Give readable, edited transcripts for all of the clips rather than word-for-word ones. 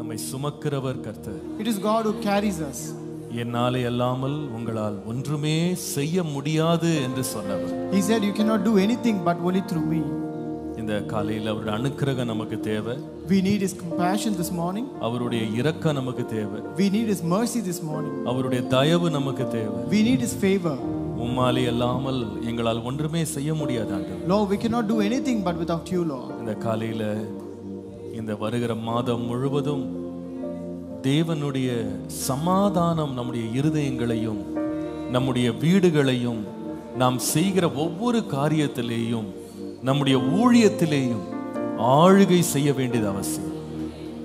நம்மை சுமக்கிறவர் கர்த்தர். It is God who carries us. என்னாலே அல்லாமல் உங்களால் ஒன்றுமே செய்ய முடியாது என்று சொன்னவர். He said you cannot do anything but only through me. இந்த காலையில் அவருடைய அனுக்கிரகம் நமக்கு தேவை. We need his compassion this morning. அவருடைய இரக்கம் நமக்கு தேவை. We need his mercy this morning. அவருடைய தயவு நமக்கு தேவை. We need his favor. உம்மாலே அல்லாமல் எங்களால் ஒன்றுமே செய்ய முடியாது ஆண்டவரே. Lord, we cannot do anything but without you, Lord. இந்த காலையில இந்த வருகிற மாதம் முழுவதும் தேவனுடைய சமாதானம் நம்முடைய இருதயங்களையும் நம்முடைய வீடுகளையும் நாம் செய்கிற ஒவ்வொரு காரியத்திலேயும் நம்முடைய ஊழியத்திலேயும் ஆளுகை செய்ய வேண்டியது அவசியம்.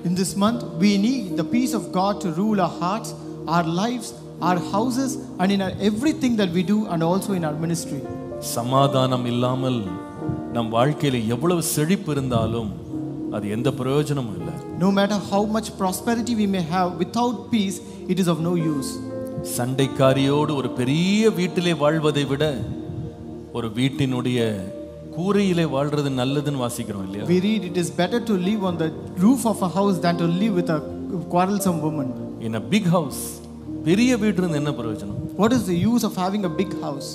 In this month we need the peace of God to rule our hearts, our lives, our houses, and in everything that we do, and also in our ministry. சமாதானம் இல்லாமல் நம் வாழ்க்கையில எவ்வளவு செழிப்பு இருந்தாலும் அது எந்த பிரயோஜனமும் இல்லை. No matter how much prosperity we may have, without peace it is of no use. சண்டைக்காரியோடு ஒரு பெரிய வீட்டிலே வாழ்வதை விட ஒரு வீட்டினுடைய கூரையிலே வாழ்றது நல்லதுன்னு வாசிக்கிறோம் இல்லையா? We read it is better to live on the roof of a house than to live with a quarrelsome woman. In a big house, பெரிய வீடு இருந்து என்ன பிரயோஜனம்? What is the use of having a big house?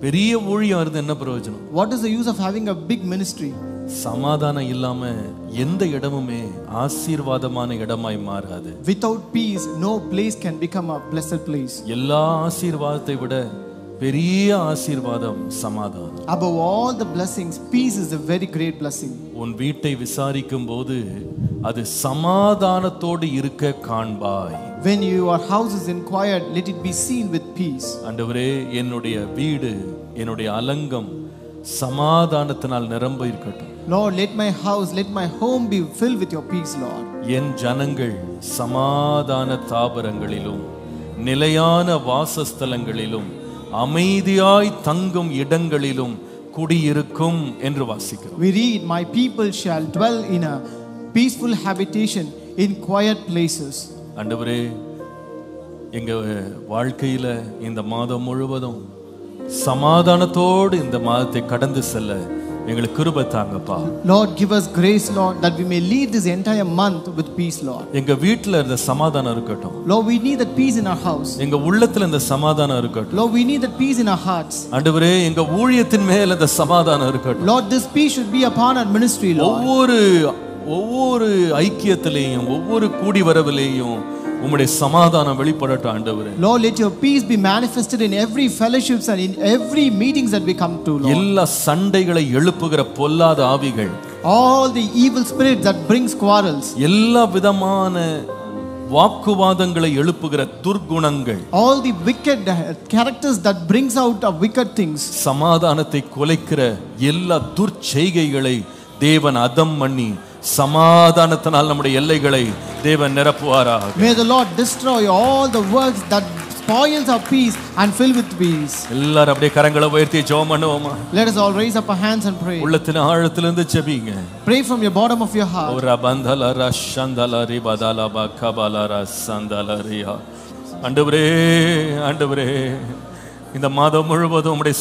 பெரிய ஊழியம் இருந்து என்ன பிரயோஜனம்? What is the use of having a big ministry? சமாதானம் இல்லாம எந்த இடமுமே ஆசீர்வாதமான இடமாய் மாறாது. Without peace no place can become a blessed place. எல்லா ஆசீர்வாதத்தை விட பெரிய ஆசீர்வாதம் சமாதானம். Above all the blessings, peace is a very great blessing. உன் வீட்டை விசாரிக்கும் போது அது சமாதானத்தோடு இருக்க காண்பாய். When your house is inquired, let it be seen with peace. ஆண்டவரே, என்னுடைய வீடு, என்னுடைய அலங்கம் சமாதானத்தினால் நிரம்ப இருக்கட்டும். Lord, let my house, let my home be filled with your peace, Lord. என் ஜனங்கள் சமாதான தாபரங்களிலும் நிலையான வாசஸ்தலங்களிலும் அமைதியாய் தங்கும் இடங்களிலும் குடியிருக்கும் என்று வாசிக்கிறோம். We read, my people shall dwell in a peaceful habitation in quiet places. ஆண்டவரே, எங்க வாழ்க்கையில இந்த மாதம் முழுவதும் சமாதானத்தோடு இந்த மாதத்தை கடந்து செல்ல எங்களுக்கு கிருபை தாங்கப்பா. Lord, give us grace, Lord, that we may lead this entire month with peace, Lord. எங்க வீட்ல இந்த சமாதானம் இருக்கட்டும். Lord, we need that peace in our house. எங்க உள்ளத்துல இந்த சமாதானம் இருக்கட்டும். Lord, we need that peace in our hearts. ஆண்டவரே, எங்க ஊழியத்தின் மேல இந்த சமாதானம் இருக்கட்டும். Lord, this peace should be upon our ministry, Lord. ஒவ்வொரு ஐக்கியத்திலேயும் ஒவ்வொரு கூடி வரவிலேயும் உம்முடைய சமாதானம் வெளிப்படட்டும் ஆண்டவரே. Lord, let your peace be manifested in every fellowships and in every meetings that we come to, Lord. எல்லா சண்டைகளை எழுப்புகிற பொல்லாத ஆவிகள், all the evil spirits that brings quarrels, எல்லா விதமான வாக்குவாதங்களை எழுப்புகிற துர்குணங்கள், all the wicked characters that brings out of wicked things, சமாதானத்தை குலைக்கிற எல்லா துர்ச்செய்கைகளை தேவன் அதம் பண்ணி சமாதானத்தினால் நம்முடைய எல்லைகளை தேவன் நிரப்புவாராக. May the Lord destroy all the works that spoils our peace and fill with peace. எல்லாரும் அப்படியே கரங்களை உயர்த்தி ஜெபம் பண்ணுவோமா? Let us all raise up our hands and pray. உள்ளத்தின் ஆழத்திலிருந்து ஜெபிங்க. Pray from your bottom of your heart. ஓரா பந்தல ரஷந்தல ரிபதல பகபல ரசந்தல ரியா. ஆண்டவரே, ஆண்டவரே, இந்த மாதம் முழுவதும் உம்முடைய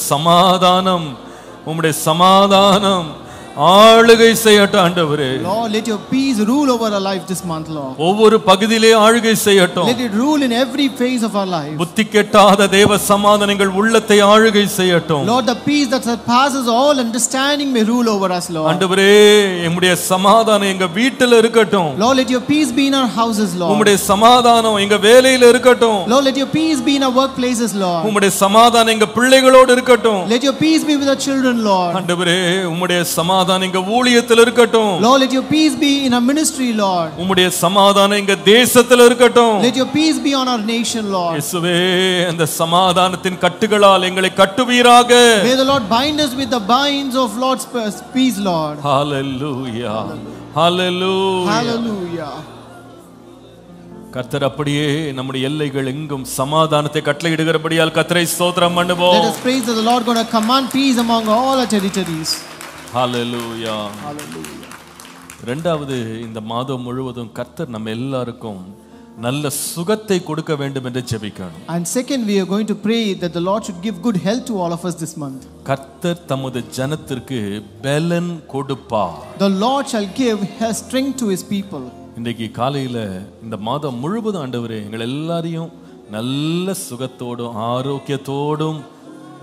சமாதானம் ஆளுகை செய்யட்டும் ஆண்டவரே. Lord, let your peace rule over our life this month, Lord. ஒவ்வொரு பகுதியிலே ஆளுகை செய்யட்டும். Let it rule in every phase of our life. புத்தி கெட்டாத தேவ சமாதானங்கள் உள்ளத்தை ஆளுகை செய்யட்டும். Lord, the peace that surpasses all understanding may rule over us, Lord. ஆண்டவரே, உம்முடைய சமாதானம் எங்க வீட்டில இருக்கட்டும். Lord, let your peace be in our houses, Lord. உம்முடைய சமாதானம் எங்க வேலையில இருக்கட்டும். Lord, let your peace be in our workplaces, Lord. உம்முடைய சமாதானம் எங்க பிள்ளைகளோடு இருக்கட்டும். Let your peace be with our children, Lord. ஆண்டவரே, உம்முடைய சமாதானம் எங்க ஊழியத்தில் இருக்கட்டும். Lord, let your peace be in our ministry, Lord. உம்முடைய சமாதானம் எங்க தேசத்தில் இருக்கட்டும். Let your peace be on our nation, Lord. இயேசுவே, அந்த சமாதானத்தின் கட்டுகளால் எங்களை கட்டுவீராக. May the Lord bind us with the binds of Lord's peace, Lord. Hallelujah. Hallelujah. Hallelujah. கர்த்தர் அப்படியே நம்முடைய எல்லைகள் எங்கும் சமாதானத்தை கட்டளையிடுகிறபடியால் கர்த்தரை ஸ்தோத்திரம் பண்ணுவோம். Let us praise the Lord, going to command peace among all our territories. Hallelujah. Hallelujah. இரண்டாவது, இந்த மாதம் முழுவதும் கர்த்தர் நம்ம எல்லாருக்கும் நல்ல சுகத்தை கொடுக்க வேண்டும் என்று ஜெபிக்கணும். And second, we are going to pray that the Lord should give good health to all of us this month. கர்த்தர் தமது ஜனத்திற்கு பலன் கொடுப்பார். The Lord shall give strength to his people. இன்றைக்கு காலையில இந்த மாதம் முழுவதும் ஆண்டவரே எங்கள் எல்லாரையும் நல்ல சுகத்தோடும் ஆரோக்கியத்தோடும்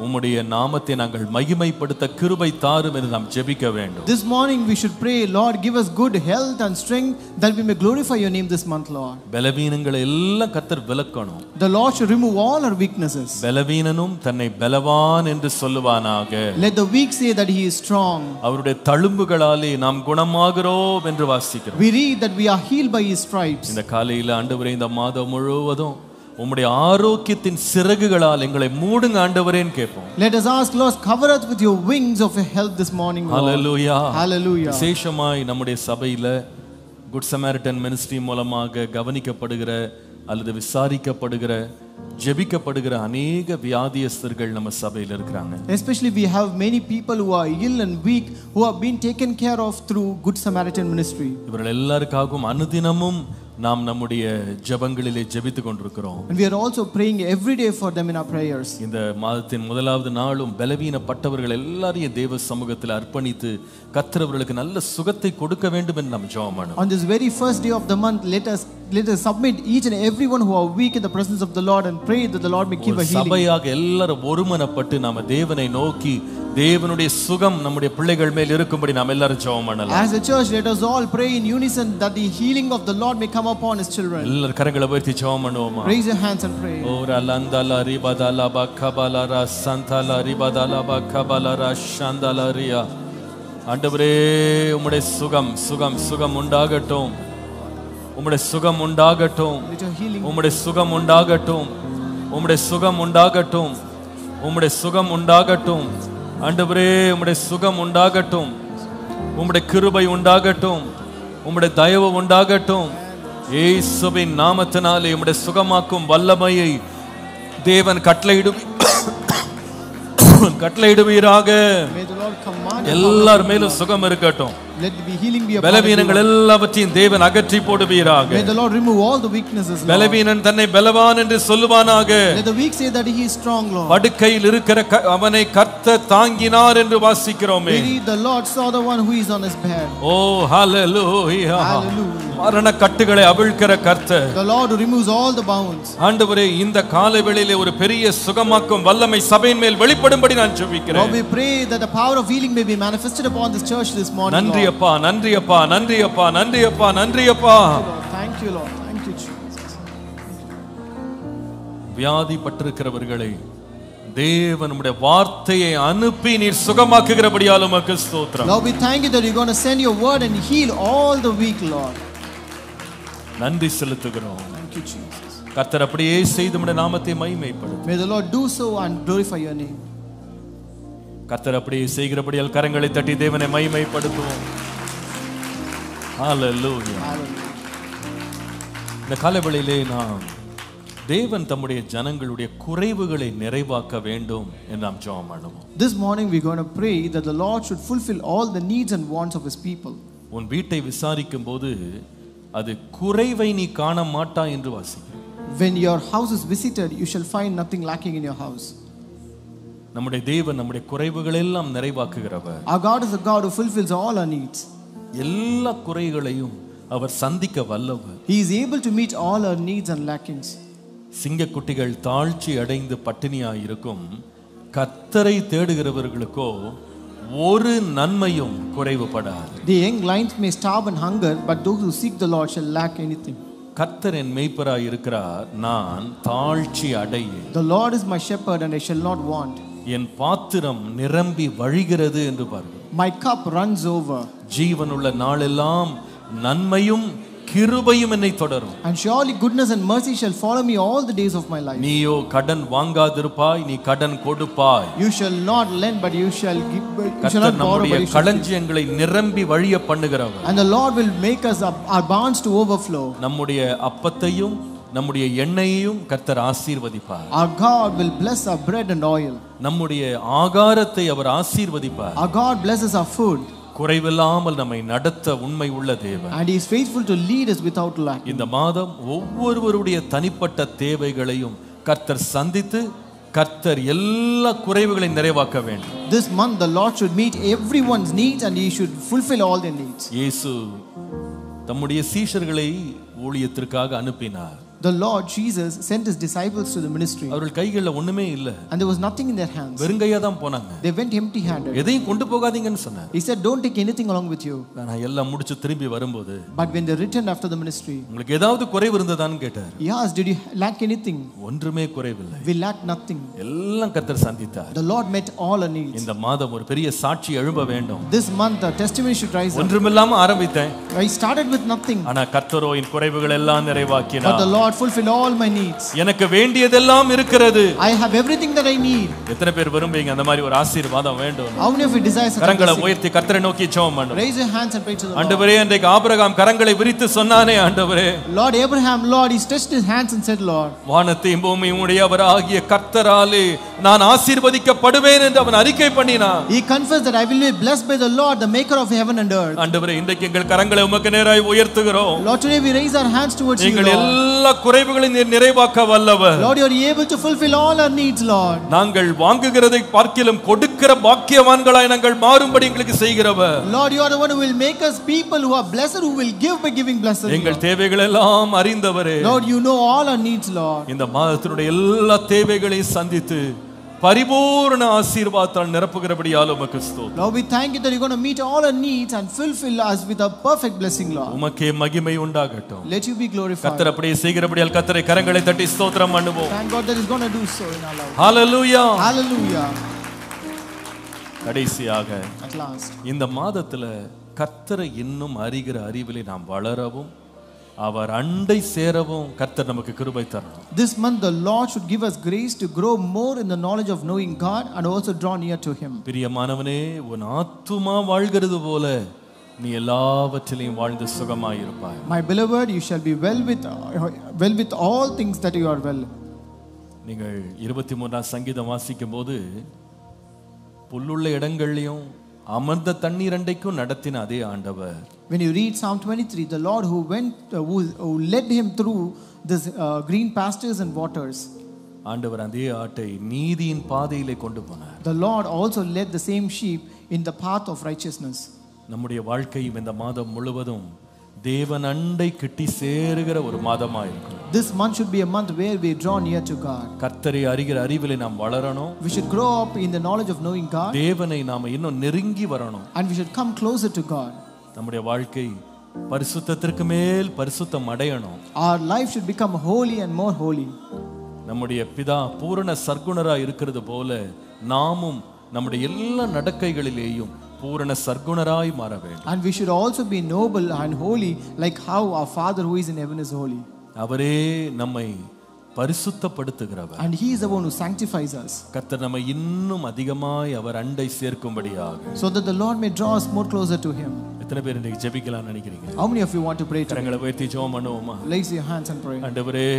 உம்முடைய நாமத்தை நாங்கள் மகிமைப்படுத்த கிருபை தாரும் என்று நாம் ஜெபிக்க வேண்டும். This morning we should pray, Lord, give us good health and strength that we may glorify your name this month, Lord. பலவீனங்களை எல்லாம் கர்த்தர் விலக்கணும். The Lord should remove all our weaknesses. பலவீனனும் தன்னை பலவான் என்று சொல்லுவானாக. Let the weak say that he is strong. அவருடைய தழும்புகளாலே நாம் குணமாகிறோம் என்று வாசிக்கிறோம். We read that we are healed by his stripes. இந்த காலையில ஆண்டவரே இந்த மாதம் முழுவதும் உம்முடைய ஆரோக்கியத்தின் சிறகுகளால் எங்களை மூடுங்க ஆண்டவரேன்னு கேட்போம். Let us ask, Lord, cover us with your wings of your health this morning, Lord. Hallelujah. Hallelujah. விசேஷமாய் நம்முடைய சபையில குட் சமாரிட்டன் மினிஸ்ட்ரி மூலமாக கவனிக்கப்படுகிற அல்லது விசாரிக்கப்படுகிற ஜெபிக்கப்படுகிற அநேக வியாதியஸ்தர்கள் நம்ம சபையில் இருக்கிறாங்க. Especially we have many people who are ill and weak who have been taken care of through Good Samaritan ministry. இவர்கள் எல்லாருக்காகவும் அனுதினமும் நாம் நம்முடைய ஜெபங்களிலே ஜெபித்துக் கொண்டிருக்கிறோம். And we are also praying every day for them in our prayers. இந்த மாதத்தின் முதலாவது நாளும் பலவீனப்பட்டவர்கள் எல்லாரையும் தேவ சமூகத்தில் அர்ப்பணித்து கர்த்தர் அவர்களுக்கு நல்ல சுகத்தை கொடுக்க வேண்டும் என்று நாம் ஜெபம் பண்ணுவோம். On this very first day of the month, let us submit each and everyone who are weak in the presence of the Lord and pray that the Lord may give a healing. சபையாக எல்லாரும் ஒருமனப்பட்டு நாம தேவனை நோக்கி தேவனுடைய சுகம் நம்முடைய பிள்ளைகள் மேல் இருக்கும்படி நாம் எல்லாரும் ஜெபம் பண்ணலாம். As a church, let us all pray in unison that the healing of the Lord may come upon his children. எல்லாரும் கரங்களை உயர்த்தி ஜெபம் பண்ணுவோமா? Raise your hands and pray. ஓரா லந்தலா ரிபதலா பக்கபலரா சந்தலா ரிபதலா பக்கபலரா ஷந்தலரியா. ஆண்டவரே உம்முடைய சுகம் சுகம் சுகம் உண்டாகட்டும். உம்முடைய சுகம் உண்டாகட்டும். Let your healing. உம்முடைய சுகம் உண்டாகட்டும். உம்முடைய சுகம் உண்டாகட்டும். உம்முடைய சுகம் உண்டாகட்டும். ஆண்டவரே உம்முடைய சுகம் உண்டாகட்டும். உம்முடைய கிருபை உண்டாகட்டும். உம்முடைய தயவு உண்டாகட்டும். இயேசுவின் நாமத்தினாலே உம்முடைய சுகமாக்கும் வல்லமையை தேவன் கட்டளையிடுவீராக. May the Lord command எல்லார் மேலும் சுகம் இருக்கட்டும். let the healing be upon பலவீனங்கள் எல்லாவற்றையும் தேவன் அகற்றி போடுவீராக. May the Lord remove all the weaknesses, Lord. பலவீனன் தன்னை பலவான் என்று சொல்லுவானாக. Let the weak say that he is strong, Lord. படுக்கையில் இருக்கிற அவனை கர்த்தர் தாங்கினார் என்று வாசிக்கிறோமே. We read the Lord saw the one who is on his bed. Oh hallelujah. Hallelujah. மரண கட்டுகளை அவிழ்க்கிற கர்த்தர். The Lord who removes all the bounds. ஆண்டவரே இந்த காலை வேளையிலே ஒரு பெரிய சுகமாக்கும் வல்லமை சபையின் மேல் வெளிப்படும்படி நான் ஜெபிக்கிறேன். Lord, we pray that the power of healing may be manifested upon this church this morning. நன்றி அப்பா, நன்றி அப்பா, நன்றி அப்பா, நன்றி அப்பா, நன்றி அப்பா. Thank you, Lord. Thank you, Jesus. வியாதிப்பட்டிருக்கிறவர்களை தேவன் உம்முடைய வார்த்தையை அனுப்பி நீர் சுகமாக்குகிறபடியால் உமக்கு ஸ்தோத்திரம். Lord, we thank you that you're going to send your word and heal all the weak, Lord. நன்றி செலுத்துகிறோம். Thank you, Jesus. கர்த்தர் அப்படியே செய்து உம்முடைய நாமத்தை மகிமைப்படுத்தும். May the Lord do so and glorify your name. கர்த்தர் அப்படியே செய்கிறபடியால் கரங்களை தட்டி தேவனை மகிமைப்படுத்துவோம். ஹalleluya. இந்த காலவெளியிலே நாம் தேவன் தம்முடைய ஜனங்களுடைய குறைவுகளை நிறைவாக்க வேண்டும் என்று நாம் ஜெபம் பண்ணுவோம். This morning we're going to pray that the Lord should fulfill all the needs and wants of his people. உன் வீட்டை விசாரிக்கும் போது அது குறைவை நீ காண மாட்டாய் என்று வாசிக்கிறோம். When your house is visited, you shall find nothing lacking in your house. நம்முடைய தேவன் நம்முடைய குறைவுகளை எல்லாம் நிறைவாக்குகிறவர். Our God is a God who fulfills all our needs. எல்லா குறைகளையும் அவர் சந்திக்க வல்லவர். He is able to meet all our needs and lackings. சிங்கக்குட்டிகள் தாழ்ச்சி அடைந்து பட்டினியாய் இருக்கும், கர்த்தரை தேடுகிறவர்களுக்கோ ஒரு நன்மையும் குறைவுபடாது. The young lions may starve and hunger, but those who seek the Lord shall lack anything. கர்த்தர் என் மேய்ப்பராய் இருக்கிறார், நான் தாழ்ச்சி அடையேன். The Lord is my shepherd and I shall not want. என் பாத்திரம் நிரம்பி வழிகிறது என்று பாருங்கள். My cup runs over. ஜீவனுள்ள நாளெல்லாம் நன்மையும் கிருபையும் என்னை தொடரும். And surely goodness and mercy shall follow me all the days of my life. நீயோ கடன் வாங்காதிருப்பாய், நீ கடன் கொடுப்பாய். You shall not lend, but you shall give. You shall not borrow, but you shall give. களஞ்சியங்களை நிரம்பி வழிய பண்ணுகிறவர். And the Lord will make us our barns to overflow. நம்முடைய அப்பத்தையும் நம்முடைய எண்ணெயையும் கர்த்தர் ஆசீர்வதிப்பார். Our God will bless our bread and oil. நம்முடைய ஆகாரத்தை அவர் ஆசீர்வதிப்பார். Our God blesses our food. குறைவில்லாமல் நம்மை நடத்த உண்மை உள்ள தேவன். And he is faithful to lead us without lack. இந்த மாதம் ஒவ்வொருவருடைய தனிப்பட்ட தேவைகளையும் கர்த்தர் சந்தித்து கர்த்தர் எல்லா குறைவுகளையும் நிறைவாக்க வேண்டும். This month the Lord should meet everyone's needs and he should fulfill all their needs. இயேசு தம்முடைய சீஷர்களை ஊழியத்திற்காக அனுப்பினார். The Lord Jesus sent his disciples to the ministry. அவர்கள் கைகளில் ஒண்ணுமே இல்ல. And there was nothing in their hands. வெறுங்கையா தான் போனாங்க. They went empty handed. எதையும் கொண்டு போகாதீங்கன்னு சொன்னார். He said, don't take anything along with you. நான் எல்லாம் முடிச்சு திரும்பி வரும்போது But when they returned after the ministry, உங்களுக்கு ஏதாவது குறைவு இருந்ததான்னு கேட்டார். he asked, did you lack anything? ஒன்றுமே குறைவில்லை. We lacked nothing. எல்லாம் கர்த்தர் சந்தித்தார். The Lord met all our needs. இந்த மாதம் ஒரு பெரிய சாட்சி எழும்ப வேண்டும். This month a testimony should rise up. ஒன்றுமில்லாம ஆரம்பித்தேன். I started with nothing. ஆனா கர்த்தரோ என் குறைவுகள் எல்லாம் நிறைவாக்கினார். But the Lord fulfilled all my needs. எனக்கு வேண்டியதெல்லாம் இருக்கிறது. I have everything that I need. எத்தனை பேர் விரும்புவீங்க அந்த மாதிரி ஒரு ஆசீர்வாதம் வேண்டும்? How many of you desire such a கரங்களை blessing? உயர்த்தி கர்த்தரை நோக்கி ஜெபம் பண்ணுங்க. Raise your hands and pray to the Lord. ஆண்டவரே, இன்றைக்கு ஆபிரகாம் கரங்களை விரித்து சொன்னானே, ஆண்டவரே, Lord Abraham, Lord, he stretched his hands and said, Lord, வானத்தையும் பூமியும் உடையவராகிய கர்த்தராலே நான் ஆசீர்வதிக்கப்படுவேன் என்று அவன் அறிக்கை பண்ணினான். he confessed that I will be blessed by the Lord, the maker of heaven and earth. ஆண்டவரே, இன்றைக்கு எங்கள் கரங்களை உமக்கு நேராய் உயர்த்துகிறோம். Lord, today we raise our hands towards you, எங்கள் Lord. எல்லா குறைவுகளையும் நீர் நிறைவாக்க வல்லவர். Lord, you are able to fulfill all our needs, Lord. நாங்கள் வாங்குகிறதை பார்க்கிலும் கொடுக்கிற பாக்கியவான்களாய் நாங்கள் மாறும்படி எங்களுக்கு செய்கிறவர். Lord, you are the one who will make us people who are blessed, who will give by giving blessings. எங்கள் தேவைகள் எல்லாம் அறிந்தவரே, Lord, you know all our needs, Lord. இந்த மாதத்தினுடைய எல்லா தேவைகளையும் சந்தித்து பரிபூர்ண ஆசீர்வாதத்தால் நிரப்புகிறபடியால் உமக்கு ஸ்தோத்திரம். Lord, we thank you that you're going to meet all our needs and fulfill us with a perfect blessing, Lord. உமக்கே மகிமை உண்டாகட்டும். Let you be glorified. கர்த்தர் அப்படியே செய்கிறபடியால் கர்த்தரை கரங்களை தட்டி ஸ்தோத்திரம் பண்ணுவோம். Thank God that is going to do so in our life. Hallelujah. Hallelujah. கடைசியாக At last, இந்த மாதத்துல கர்த்தரை இன்னும் அறிகிற அறிவிலே நாம் வளரவும் அவர் அண்டை சேரவும் கர்த்தர் நமக்கு கிருபை தரணும். this month the Lord should give us grace to grow more in the knowledge of knowing God and also draw near to him. பிரியமானவனே, உன் ஆத்துமா வாழ்கிறது போல நீ எல்லாவற்றிலும் வாழ்ந்து சுகமாய் இருப்பாய். My beloved, you shall be well with all things that you are well. நீங்கள் 23ஆம் சங்கீதம் வாசிக்கும்போது புல்லுள்ள இடங்கள்லயும் அமர்ந்த தண்ணீர் அண்டைக்கும் நடத்தின அதே ஆண்டவர். When you read Psalm 23, the Lord who led him through this green pastures and waters. ஆண்டவர் அதே ஆட்டை நீதியின் பாதையிலே கொண்டு போனார். The Lord also led the same sheep in the path of righteousness. நம்முடைய வாழ்க்கையும் இந்த மாதம் முழுவதும் தேவன் அண்டை கிட்டி சேருகிற ஒரு மாதமாய் இருக்கும். This month should be a month where we draw near to God. கர்த்தரை அறிகிற அறிவிலே நாம் வளரணும். We should grow up in the knowledge of knowing God. தேவனை நாம இன்னும் நெருங்கி வரணும். And we should come closer to God. நம்முடைய வாழ்க்கை பரிசுத்தத்திற்கு மேல் பரிசுத்தம் அடையணும். Our life should become holy and more holy. நம்முடைய பிதா பூரண சர்க்குணராய் இருக்கிறது போல நாமும் நம்முடைய எல்லா நடக்கைகளிலேயும் பூரண சர்க்குணராய் மாற வேண்டும். And we should also be noble and holy like how our Father who is in heaven is holy. அவரே நம்மை பரிசுத்தப்படுத்துகிறவர். And he is the one who sanctifies us. கர்த்தர் நம்மை இன்னும் அதிகமாய் அவர் அண்டை சேர்க்கும்படியாக. So that the Lord may draw us more closer to him. எத்தனை பேர் இன்னைக்கு ஜெபிக்கலாம்னு நினைக்கிறீங்க? How many of you want to pray today? கரங்களை உயர்த்தி ஜெபம் பண்ணுவோமா? Raise your hands and pray. ஆண்டவரே,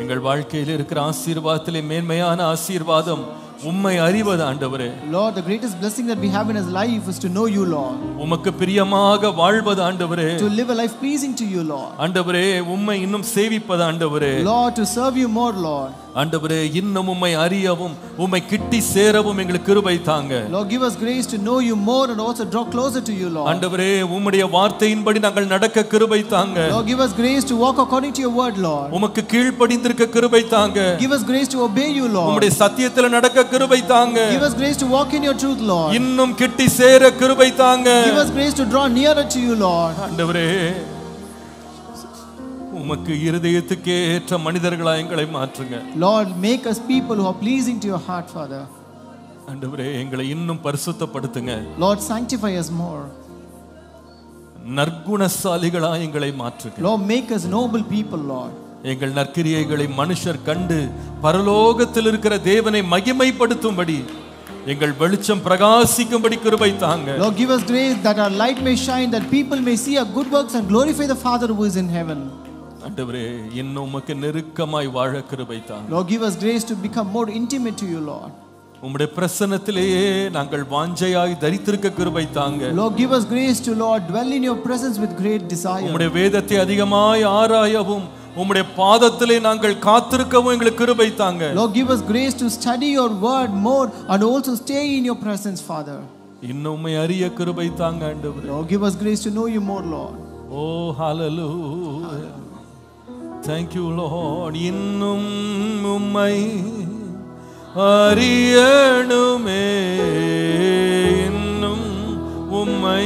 எங்கள் வாழ்க்கையில் இருக்கிற ஆசீர்வாதத்திலே மேன்மையான ஆசீர்வாதம் உம்மை அறிவது ஆண்டவரே. Lord, the greatest blessing that we have in his life is to know you, Lord. உமக்கு பிரியமாக வாழ்வது ஆண்டவரே. To live a life pleasing to you, Lord. ஆண்டவரே, உம்மை இன்னும் சேவிப்பது ஆண்டவரே. Lord, to serve you more, Lord. ஆண்டவரே, இன்னும் உம்மை அறியவும் உம்மை கிட்டி சேரவும் எங்களுக்கு கிருபை தாங்க. Lord, give us grace to know you more and also draw closer to you, Lord. ஆண்டவரே, உம்முடைய வார்த்தையின்படி நாங்கள் நடக்க கிருபை தாங்க. Lord, give us grace to walk according to your word, Lord. உமக்கு கீழ்ப்படிந்திருக்க கிருபை தாங்க. Give us grace to obey you, Lord. உம்முடைய சத்தியத்தில் நடக்க கிருபை தாங்க. Give us grace to walk in your truth, Lord. இன்னும் கிட்டி சேர கிருபை தாங்க. Give us grace to draw nearer to you, Lord. ஆண்டவரே, உமக்கு இருதயத்துக்கு ஏற்ற மனிதர்களாய் எங்களை மாற்றுங்க. Lord, make us people who are pleasing to your heart, Father. ஆண்டவரே, எங்களை இன்னும் பரிசுத்தப்படுத்துங்க. Lord, sanctify us more. நற்குணசாலிகளாய் எங்களை மாற்றுங்க. Lord, make us noble people, Lord. எங்கள் நற்கிரியைகளை மனுஷர் கண்டு பரலோகத்தில் இருக்கிற தேவனை மகிமைப்படுத்தும்படி எங்கள் வெளிச்சம் பிரகாசிக்கும்படி கிருபை தாங்க. Lord, give us grace that our light may shine, that people may see our good works and glorify the Father who is in heaven. ஆண்டவரே, இன்னும் உமக்கு நெருக்கமாய் வாழ கிருபை தாங்க. Lord, give us grace to become more intimate to you, Lord. உம்முடைய பிரசன்னத்திலேயே நாங்கள் வாஞ்சையாய் தரித்திருக்க கிருபை தாங்க. Lord, give us grace to, Lord, dwell in your presence with great desire. உம்முடைய வேதத்தை அதிகமாய் ஆராயவும் உம்முடைய பாதத்திலே நாங்கள் காத்திருக்கவும் எங்களுக்கு கிருபை தாங்க. Lord, give us grace to study your word more and also stay in your presence, Father. இன்னும் உம்மை அறிய கிருபை தாங்க ஆண்டவரே. Lord, give us grace to know you more, Lord. Oh, hallelujah. Thank you, Lord. இன்னும் உம்மை அறியணுமே, இன்னும் உம்மை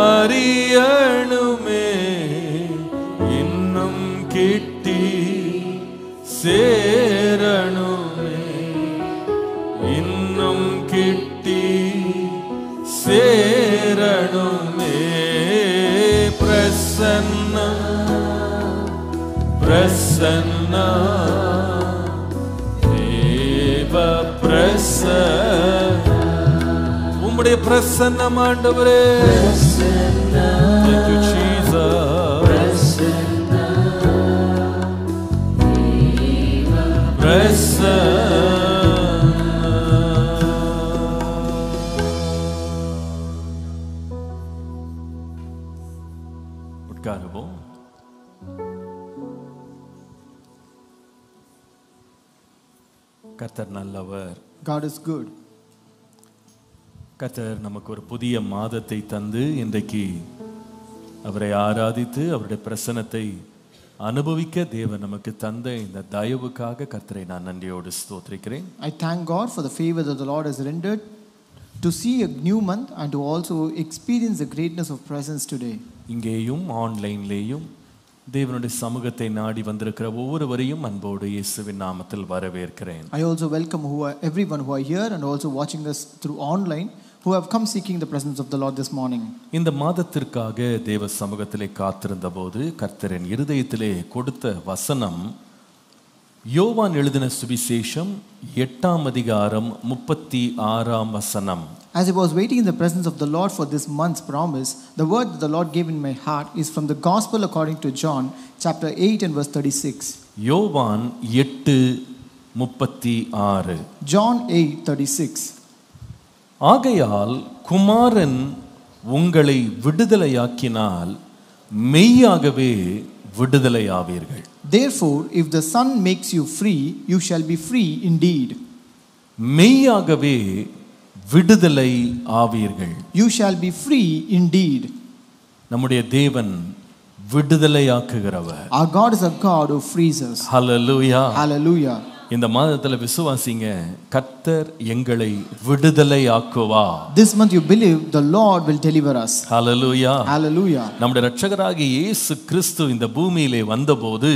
அறியணுமே, இன்னும் கிட்டி சேரணுமே, இன்னும் கிட்டி சேரணுமே. பிரசன்னா பிரசன்னா தேவ பிரசன்ன, உம்முடைய பிரசன்னம் ஆண்டவரே. Thank you, Jesus. உட்காருவோம். கர்த்தர் நல்லவர். God is good. கர்த்தர் நமக்கு ஒரு புதிய மாதத்தை தந்து இன்றைக்கு அவரை ஆராதித்து அவருடைய பிரசன்னத்தை அனுபவிக்க தேவன் நமக்கு தந்த இந்த தயவுக்காக கர்த்தரை நான் நன்றியோடு ஸ்தோத்திரிக்கிறேன். I thank God for the favor that the Lord has rendered to see a new month and to also experience the greatness of presence today. இங்கேயும் ஆன்லைன்லேயும் தேவனுடைய சமூகத்தை நாடி வந்திருக்கிற ஒவ்வொருவரையும் அன்போடு இயேசுவின் நாமத்தில் வரவேற்கிறேன். I also welcome everyone who are here and also watching us through online who have come seeking the presence of the Lord this morning. இந்த மாதத்திற்காக தேவ சமூகத்திலே காத்திருந்த போது கர்த்தரின் இருதயத்திலே கொடுத்த வசனம் யோவான் எழுதின சுவிசேஷம் 8ஆம் அதிகாரம் 36ஆம் வசனம். As I was waiting in the presence of the Lord for this month's promise, the word that the Lord gave in my heart is from the Gospel according to John, chapter 8 and verse 36. யோவான் 8:36. John 8:36. ஆகையால் குமாரன் உங்களை விடுதலையாக்கினால் மெய்யாகவே விடுதலையாவீர்கள். Therefore, if the Son makes you free, you shall be free indeed. மெய்யாகவே விடுதலை ஆவீர்கள். You shall be free indeed. நம்முடைய தேவன் விடுதலையாக்குகிறவர். Our God is a God who frees us. Hallelujah. Hallelujah. இந்த மாதத்துல விசுவாசிங்க, கர்த்தர் எங்களை விடுதலையாக்குவா. This month you believe the Lord will deliver us. Hallelujah. Hallelujah. நம்முடைய இரட்சகராகிய இயேசு கிறிஸ்து இந்த பூமியிலே வந்தபோது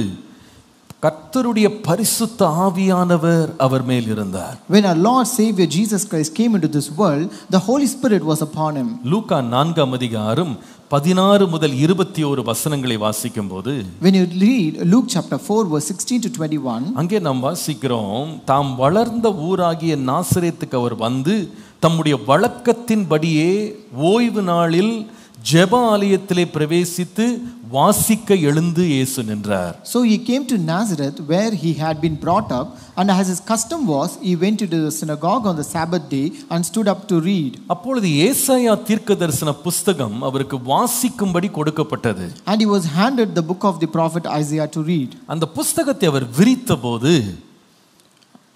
கர்த்தருடைய பரிசுத்த ஆவியானவர் அவர் மேல் இருந்தார். When our Lord Savior Jesus Christ came into this world, the Holy Spirit was upon him. லூக்கா 4ஆம் அதிகாரம் 16 முதல் 21 வசனங்களை வாசிக்கும் போது, When you read Luke chapter 4 verse 16 to 21, அங்கே நாம் வாசிக்கிறோம், தாம் வளர்ந்த ஊராகிய நாசரேத்துக்கு அவர் வந்து தம்முடைய வழக்கத்தின்படியே ஓய்வு நாளில் ஜெப ஆலயத்திலே பிரவேசித்து வாசிக்க எழுந்து இயேசு நின்றார். So he came to Nazareth where he had been brought up, and as his custom was, he went into the synagogue on the Sabbath day and stood up to read. அப்பொழுது ஏசாயா தீர்க்கதரிசன புஸ்தகம் அவருக்கு வாசிக்கும்படி கொடுக்கப்பட்டது. And he was handed the book of the prophet Isaiah to read. அந்த புஸ்தகத்தை அவர் விரித்தபோது,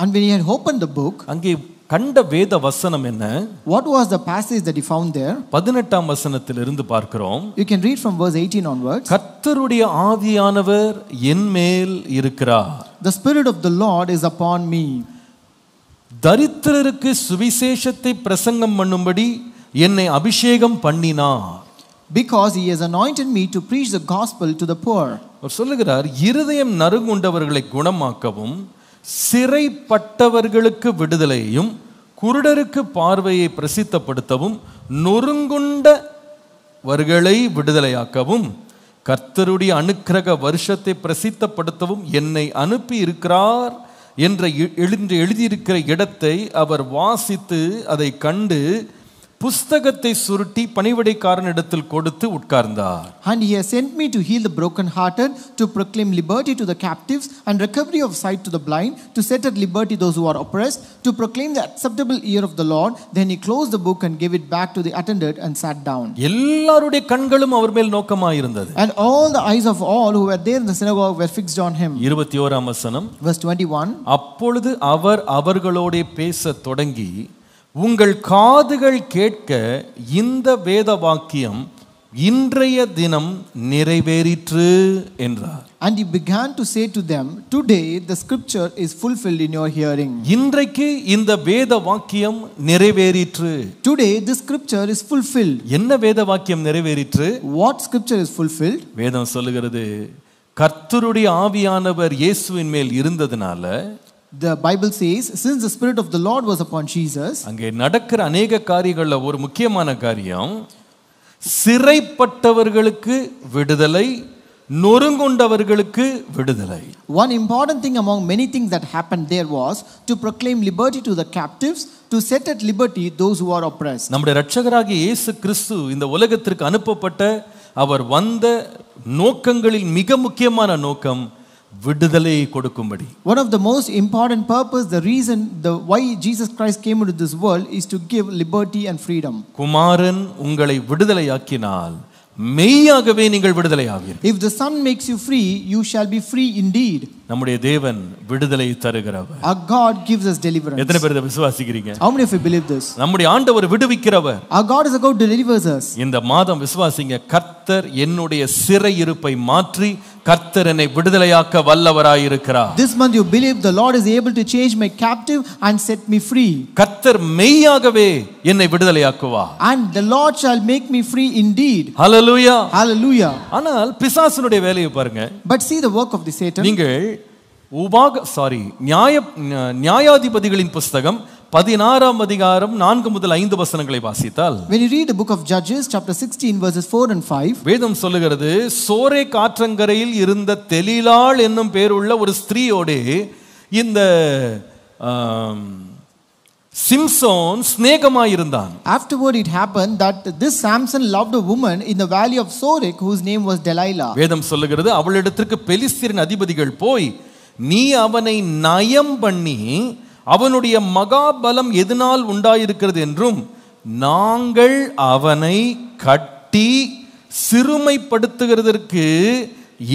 And when he had opened the book, அங்கே கண்ட வேத வசனம் என்ன? what was the passage that he found there? 18ஆம் வசனத்திலிருந்து பார்க்கிறோம். You can read from verse 18 onwards. கர்த்தருடைய ஆவியானவர் என் மேல் இருக்கிறார். The Spirit of the Lord is upon me. தரித்திரருக்கு சுவிசேஷத்தை பிரசங்கம் பண்ணும்படி என்னை அபிஷேகம் பண்ணினார். Because he has anointed me to preach the gospel to the poor. அவர் சொல்லுகிறார், இருதயம் நறுங்குண்டவர்களை குணமாக்கவும், சிறைப்பட்டவர்களுக்கு விடுதலையையும், குருடருக்கு பார்வையை பிரசித்தப்படுத்தவும், நொறுங்குண்டவர்களை விடுதலையாக்கவும், கர்த்தருடைய அனுக்கிரக வருஷத்தை பிரசித்தப்படுத்தவும் என்னை அனுப்பி இருக்கிறார் என்ற எழுதியிருக்கிற இடத்தை அவர் வாசித்து அதை கண்டு புஸ்தகத்தை சுருட்டி பணிவிடைக்காரனிடத்தில் கொடுத்து உட்கார்ந்தார். And he has sent me to heal the brokenhearted, to proclaim liberty to the captives and recovery of sight to the blind, to set at liberty those who are oppressed, to proclaim the acceptable year of the Lord. Then he closed the book and gave it back to the attendant and sat down. எல்லாருடைய கண்களும் அவர் மேல் நோக்கமாயிருந்தது. And all the eyes of all who were there in the synagogue were fixed on him. 21ஆம் வசனம். Verse 21. அப்பொழுது அவர் அவர்களோடே பேசத் தொடங்கி, உங்கள் காதுகள் கேட்க இந்த வேத வாக்கியம் இன்றைய தினம் நிறைவேறிற்று என்றார். And he began to say to them, today the scripture is fulfilled in your hearing. இன்றைக்கு இந்த வேத வாக்கியம் நிறைவேறிற்று. Today this scripture is fulfilled. என்ன வேத வாக்கியம் நிறைவேறிற்று? What scripture is fulfilled? வேதம் சொல்லுகிறது, கர்த்தருடைய ஆவியானவர் இயேசுவின் மேல் இருந்ததனால, the Bible says, since the spirit of the Lord was upon Jesus, அங்கே நடக்கிற அநேக காரியங்கள்ல ஒரு முக்கியமான காரியம், சிறைப்பட்டவர்களுக்கு விடுதலை, நொறுங்குண்டவர்களுக்கு விடுதலை. One important thing among many things that happened there was to proclaim liberty to the captives, to set at liberty those who are oppressed. நம்முடைய இரட்சகராகிய இயேசு கிறிஸ்து இந்த உலகத்திற்கு அனுப்பப்பட்ட அவர் வந்த நோக்கங்களில் மிக முக்கியமான நோக்கம் விடுதலை கொடுக்கும்படி. One of the most important purpose, the reason why Jesus Christ came into this world is to give liberty and freedom. குமாரன் உங்களை விடுதலையாக்கினால் மெய்யாகவே நீங்கள் விடுதலையாவீர்கள். If the Son makes you free, you shall be free indeed. நம்முடைய தேவன் விடுதலை தருகிறவர். Our God gives us deliverance. எத்தனை பேர் இதை விசுவாசிக்கிறீங்க? How many of you believe this? நம்முடைய ஆண்டவர் விடுவிக்கிறவர். Our God is a God who delivers us. இந்த மாதம் விசுவாசிங்க, கர்த்தர் என்னுடைய சிறையிருப்பை மாற்றி கர்த்தர் என்னை விடுதலையாக்க வல்லவராயிருக்கிறார். This month you believe the Lord is able to change my captive and set me free. கர்த்தர் மெய்யாகவே என்னை விடுதலையாக்குவார். And the Lord shall make me free indeed. Hallelujah. Hallelujah. ஆனால் பிசாசுனுடைய வேலையை பாருங்க. But see the work of the Satan. நீங்கள் நியாயாதிபதிகளின் புஸ்தகம் 16ஆம் அதிகாரம் 4 முதல் 5 வசனங்களை வாசித்தால், when you read the book of Judges chapter 16 verses 4 and 5, வேதம் சொல்லுகிறது, சோரேக் ஆற்றங்கரையில் இருந்த தெலீலாள் என்னும் பேருள்ள ஒரு ஸ்திரீயோடு இந்த Samson சிநேகமாயிருந்தான். Afterward it happened that this Samson loved a woman in the valley of Sorek whose name was Delilah. வேதம் சொல்லுகிறது, அவளிடத்திற்கு பெலிஸ்தியரின் அதிபதிகள் போய், நீ அவனை நயம் பண்ணி அவனுடைய மகாபலம் எதனால் உண்டாயிருக்கிறது என்றும், நாங்கள் அவனை கட்டி சிறுமைப்படுத்துகிறதற்கு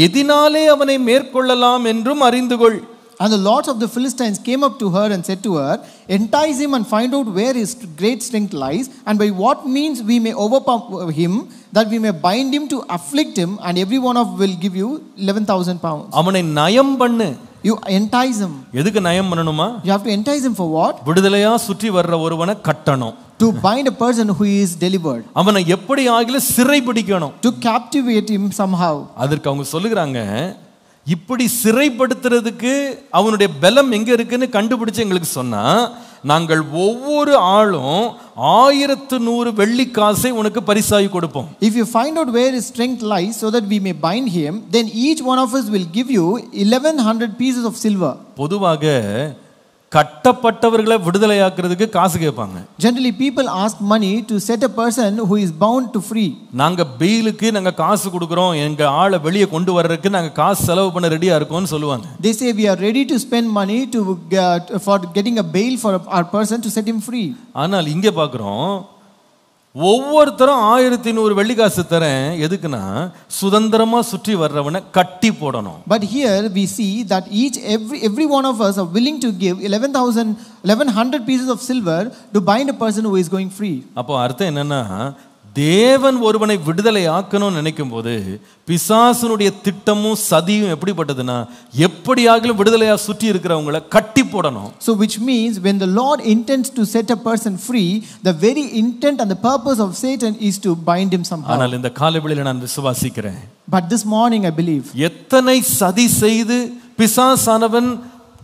எதினாலே அவனை மேற்கொள்ளலாம் என்றும் அறிந்து கொள். And the lords of the Philistines came up to her and said to her, entice him and find out where his great strength lies, and by what means we may overpower him, that we may bind him to afflict him, and every one of will give you 11,000 pounds. அவனை நயம் பண்ணு. You entice him. எதுக்கு நயம் பண்ணணுமா? You have to entice him for what? விடுதலையா சுற்றி வர்ற ஒருவனை கட்டணும். To bind a person who is delivered. அவனை எப்படி ஆகில சிறை பிடிக்கணும். To captivate him somehow. அதற்கு அவங்க சொல்லுகிறாங்க, இப்படி சிறைப்படுத்துறதுக்கு அவனுடைய பலம் எங்க இருக்குன்னு கண்டுபிடிச்சு எங்களுக்கு சொன்னா, நாங்கள் ஒவ்வொரு ஆளும் 1100 வெள்ளிக்காசை உனக்கு பரிசாய் கொடுப்போம். If you find out where his strength lies so that we may bind him, then each one of us will give you 1100 pieces of silver. பொதுவாக கட்டப்பட்டவர்களை விடுதலையாக்குறதுக்கு காசு கேட்பாங்க. Generally people ask money to set a person who is bound to free. நாங்க பெயிலுக்கு நாங்க காசு கொடுக்கிறோம், எங்க ஆளை வெளியே கொண்டு வர்றதுக்கு நாங்க காசு செலவு பண்ண ரெடியா இருக்கோம்னு சொல்லுவாங்க. They say we are ready to spend money for getting a bail for our person to set him free. ஆனால் இங்க பார்க்கிறோம், ஒவ்வொருத்தரும் 1100 வெள்ளிக்காசு தரேன். எதுக்குன்னா சுதந்திரமா சுற்றி வர்றவனை கட்டி போடணும். But here we see that every one of us are willing to give 1100 pieces of silver to bind a person who is going free. அப்போ அர்த்தம் என்னன்னா, தேவன் ஒருவனை விடுதலை ஆக்கணும்னு நினைக்கும் போது பிசாசுனுடைய திட்டமும் சதியும் எப்படிப்பட்டதுன்னா, எப்படியாகிலும் விடுதலையா சுற்றி இருக்கிறவங்களை கட்டி போடணும். So which means when the Lord intends to set a person free, the very intent and the purpose of Satan is to bind him somehow. ஆனால் இந்த காலைவேளையில நான் விசுவாசிக்கிறேன், But this morning I believe, எத்தனை சதி செய்து பிசாசானவன்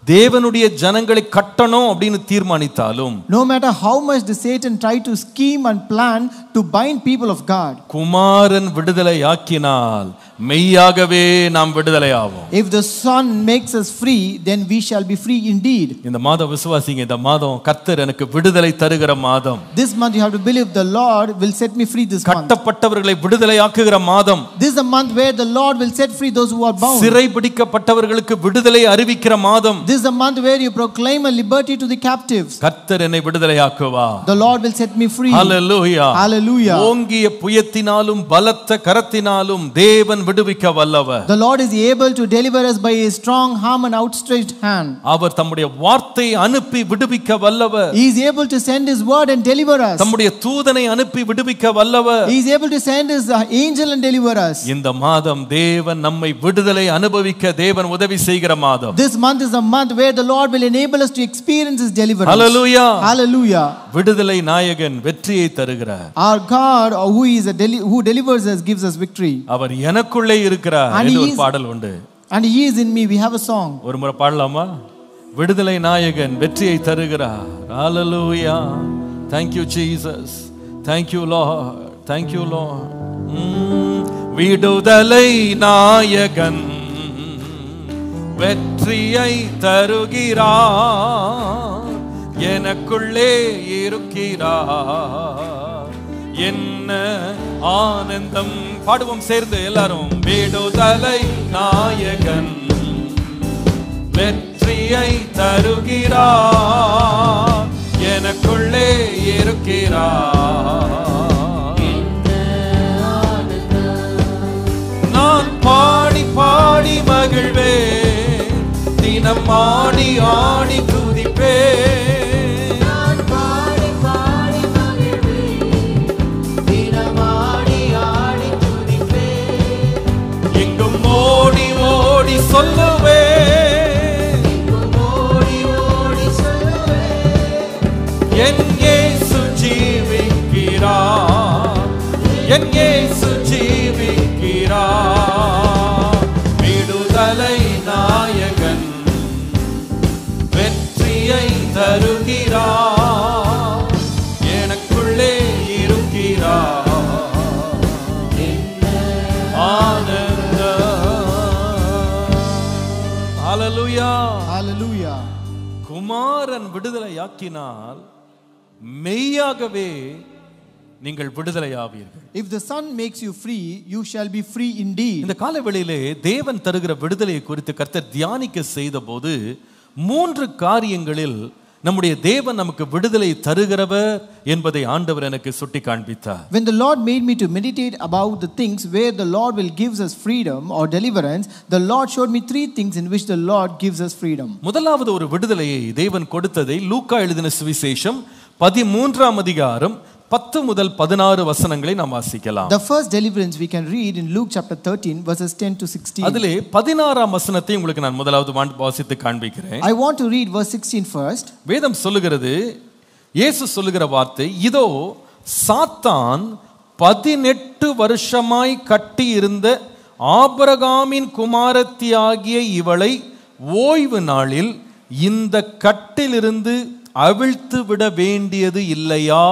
தேவனுடைய ஜனங்களை கட்டணும் அப்படின்னு தீர்மானித்தாலும், no matter how much the Satan try to scheme and plan to bind people of God, குமாரன் விடுதலை ஆக்கினால் மெய்யாகவே நாம் விடுதலை ஆவோம். if the Son makes us free, then we shall be free indeed. இந்த மாதம் விசுவாசிங்க, இந்த மாதம் கர்த்தர் எனக்கு விடுதலை தருகிற மாதம். This month you have to believe the Lord will set me free this month. கட்டப்பட்டவர்களை விடுதலை ஆக்குகிற மாதம். This is a month where the Lord will set free those who are bound. சிறை பிடிக்கப்பட்டவர்களுக்கு விடுதலை அறிவிக்கிற மாதம். This is a month where you proclaim a liberty to the captives. கர்த்தர் என்னை விடுதலை ஆக்குவார். The Lord will set me free. Hallelujah. Hallelujah. ஓங்கிய புயத்தினாலும் பலத்த கரத்தினாலும் தேவன் விடுவிக்க வல்லவர். The Lord is able to deliver us by his strong arm and outstretched hand. அவர் தம்முடைய வார்த்தையை அனுப்பி விடுவிக்க வல்லவர். He is able to send his word and deliver us. தம்முடைய தூதனை அனுப்பி விடுவிக்க வல்லவர். He is able to send his angel and deliver us. இந்த மாதம் தேவன் நம்மை விடுதலை அனுபவிக்க தேவன் உதவி செய்கிற மாதம். This month is a month where the Lord will enable us to experience his deliverance. Hallelujah. Hallelujah. விடுதலை நாயகன் வெற்றியை தருகிறார். Our God who delivers us gives us victory. அவர் எனக்குள்ளே இருக்கிறார் என்று ஒரு பாடல் உண்டு. And he is in me. We have a song. ஒரு முறை பாடலாமா? விடுதலை நாயகன் வெற்றியை தருகிறார். Hallelujah. Thank you Jesus. Thank you Lord. Thank you Lord. விடுதலை நாயகன் வெற்றியை தருகிறார். எனக்குள்ளே இருக்கிறார். என்ன ஆனந்தம். பாடுவோம் சேர்ந்து எல்லாரும். விடுதலை நாயகன் வெற்றியை தருகிறார். எனக்குள்ளே இருக்கிறார். நான் பாடி பாடி மகிழ்வே, தினம் ஆடி ஆடி துதிப்பே. சொல்லுவே என் இயேசு ஜீவிக்கிறார். என் இயேசு ஜீவிக்கிறார். விடுதலை நாயகன் வெற்றியை தருகிறார். எனக்குள்ளே இருக்கிறார். Hallelujah. Hallelujah. குமாரன் விடுதலையாக்கினால் மெய்யாகவே நீங்கள் விடுதலையாவீர்கள். If the Son makes you free, you shall be free indeed. இந்த காலவெளியிலே தேவன் தருகிற விடுதலையை குறித்து கர்த்தர் தியானிக்க செய்தபோது 3 காரியங்களில் நம்முடைய தேவன் நமக்கு விடுதலை தருகிறவர் என்பதை ஆண்டவர் எனக்கு சுட்டி காண்பித்தார். When the Lord made me to meditate about the things where the Lord will gives us freedom or deliverance, the Lord showed me 3 things in which the Lord gives us freedom. முதலாவது ஒரு விடுதலையை தேவன் கொடுத்ததை லூக்கா எழுதின சுவிசேஷம் 13ஆம் அதிகாரம் 10 முதல் 16 வசனங்களை நாம் வாசிக்கலாம். The first deliverance we can read in Luke chapter 13 verses 10 to 16. அதிலே 16ஆம் வசனத்தை உங்களுக்கு நான் முதலாவது வாசித்து காண்பிக்கிறேன். I want to read verse 16 first. வேதம் சொல்லுகிறது, இயேசு சொல்லுகிற வார்த்தை, இதோ சாத்தான் 18 வருஷமாய் கட்டி இருந்த ஆபிரகாமின் குமாரத்தியாகிய இவளை ஓய்வு நாளில் இந்த கட்டிலிருந்து அவிழ்த்து விட வேண்டியது இல்லையா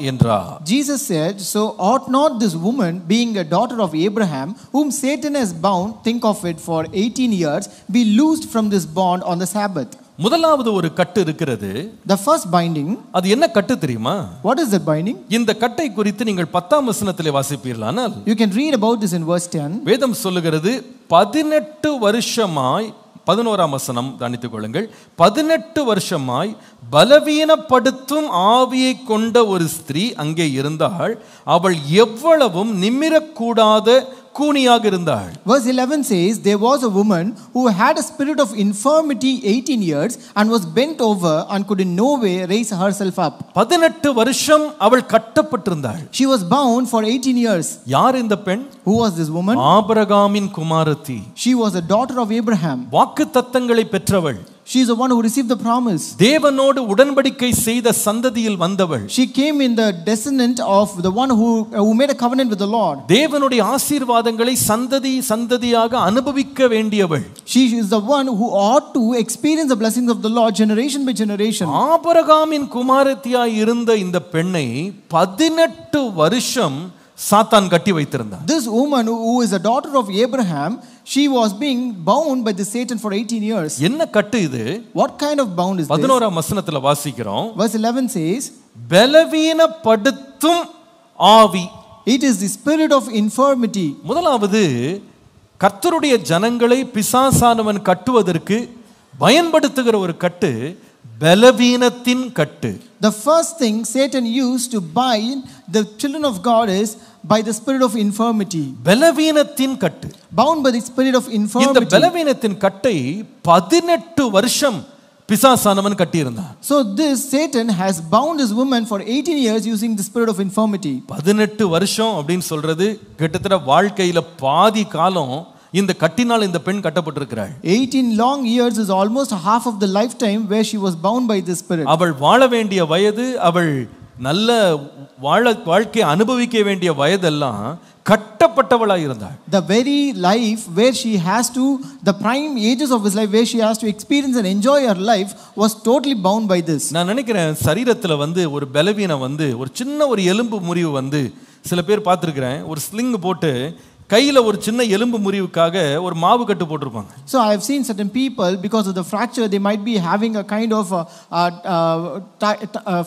என்றார். Jesus said, so ought not this woman, being a daughter of Abraham, whom Satan has bound, think of it, for 18 years, be loosed from this bond on the Sabbath. முதலாவது ஒரு கட்டு இருக்கிறது. The first binding. அது என்ன கட்டு தெரியுமா? What is that binding? இந்த கட்டை குறித்து நீங்கள் 10ஆம் வசனத்திலே வாசிப்பீர்களானால், you can read about this in verse 10. வேதம் சொல்லுகிறது, 18 வருஷமாய் 11ஆம் வசனம் கவனித்துக் கொள்ளுங்கள். 18 வருஷமாய் பலவீனப்படுத்தும் ஆவியை கொண்ட ஒரு ஸ்திரீ அங்கே இருந்தாள். அவள் எவ்வளவும் நிமிரக்கூடாத கூனியாக இருந்தாள். Verse 11 says, there was a woman who had a spirit of infirmity 18 years and was bent over and could in no way raise herself up. 18 வருஷம் அவள் கட்டப்பட்டிருந்தாள். She was bound for 18 years. யார் இந்த பெண்? Who was this woman? ஆபிரகாமின் குமாரத்தி. She was a daughter of Abraham. வாக்குத்தத்தங்களை பெற்றவள். She is the one who received the promise. தேவனோடு உடன்படிக்கை செய்த சந்ததியில் வந்தவள். She came in the descendant of the one who made a covenant with the Lord. தேவனுடைய ஆசீர்வாதங்களை சந்ததியாக அனுபவிக்க வேண்டியவள். She is the one who ought to experience the blessings of the Lord generation by generation. ஆபிரகாமின் குமாரத்தியாய் இருந்த இந்த பெண்ணை 18 வருஷம் சாத்தான் கட்டி வைத்திருந்தான். This woman who is a daughter of Abraham, she was being bound by the Satan for 18 years. என்ன கட்டு இது? What kind of bound is this? 11ஆம் வசனத்துல வாசிக்கிறோம். Verse 11 says, பலவீனப்படுத்தும் ஆவி. it is the spirit of infirmity. முதலாவது கர்த்தருடைய ஜனங்களை பிசாசானவன் கட்டுவதற்கு பயன்படுத்துகிற ஒரு கட்டு பலவீனத்தின் கட்டு. The first thing Satan used to bind the children of God is by the spirit of infirmity. பலவீனத்தின் கட்டு. Bound by the spirit of இந்த infirmity. பலவீனத்தின் கட்டை 18 வருஷம் பிசாசானவன் கட்டி இருந்தான். So this Satan has bound this woman for 18 years using the spirit of infirmity. 18 வருஷம் அப்படின்னு சொல்றது கிட்டத்தட்ட வாழ்க்கையில பாதி காலம் இந்த கட்டினால் இந்த பெண் கட்டப்பட்டிருக்கிறாள். 18 long years is almost half of the lifetime where she was bound by this spirit. அவள் வாழ வேண்டிய வயது, அவள் நல்ல வாழ்க்கை அனுபவிக்க வேண்டிய வயதெல்லாம் கட்டப்பட்டவளாய் இருந்தாள். The very life where she has to, the prime ages of his life where she has to experience and enjoy her life was totally bound by this. நான் நினைக்கிறேன் சரீரத்துல ஒரு பலவீனம் ஒரு சின்ன ஒரு எலும்பு முறிவு சில பேர் பார்த்திருக்கிறேன், ஒரு ஸ்லிங் போட்டு கையில ஒரு சின்ன எலும்பு முறிவுக்காக ஒரு மாவு கட்டு போட்டுருப்பாங்க. So I have seen certain people, because of the fracture, they might be having a kind of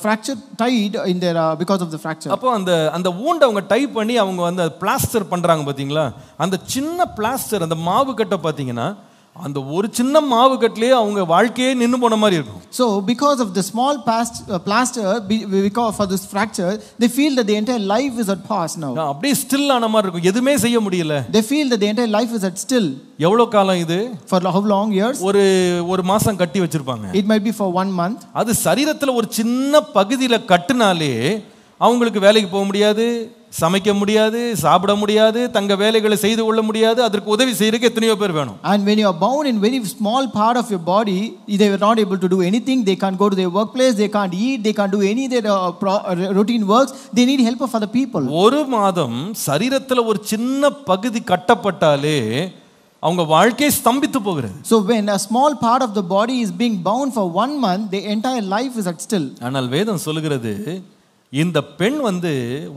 fracture tied in their because of the fracture. அப்போ அந்த wound அவங்க டை பண்ணி அவங்க அந்த பிளாஸ்டர் பண்றாங்க பாத்தீங்களா, அந்த சின்ன பிளாஸ்டர் அந்த மாவு கட்டை பாத்தீங்கன்னா அந்த ஒரு சின்ன மாவு கட்டிலே அவங்க வாழ்க்கையே நின்னு போன மாதிரி இருக்கும். So because of the small plaster because for this fracture, they feel that the entire life is at pause now. அப்படியே ஸ்டில் ஆன மாதிரி இருக்கும், எதுமே செய்ய முடியல. They feel that the entire life is at still. எவ்வளவு காலம் இது? For how long years? ஒரு மாசம் கட்டி வச்சிருப்பாங்க. It might be for 1 month. அது சரீரத்துல ஒரு சின்ன பகுதியில கட்டுனாலே அவங்களுக்கு வேலைக்கு போக முடியாது, சமைக்க முடியாது, சாப்பிட முடியாது, தங்க வேலைகளை செய்து கொள்ள முடியாது, அதற்கு உதவி செய்யறதுக்கு எத்தனையோ பேர் வேணும். And when you are bound in very small part of your body, they were not able to do anything. They can't go to their workplace, they can't eat, they can't do any of their routine works. They need help of other people. ஒரு மாதம் சரீரத்துல ஒரு சின்ன பகுதி கட்டப்பட்டாலே அவங்க வாழ்க்கை ஸ்தம்பித்து போகிறது. So when a small part of the body is being bound for 1 month, the entire life is at still. ஆனால் வேதம் சொல்லுகிறது இந்த பெண்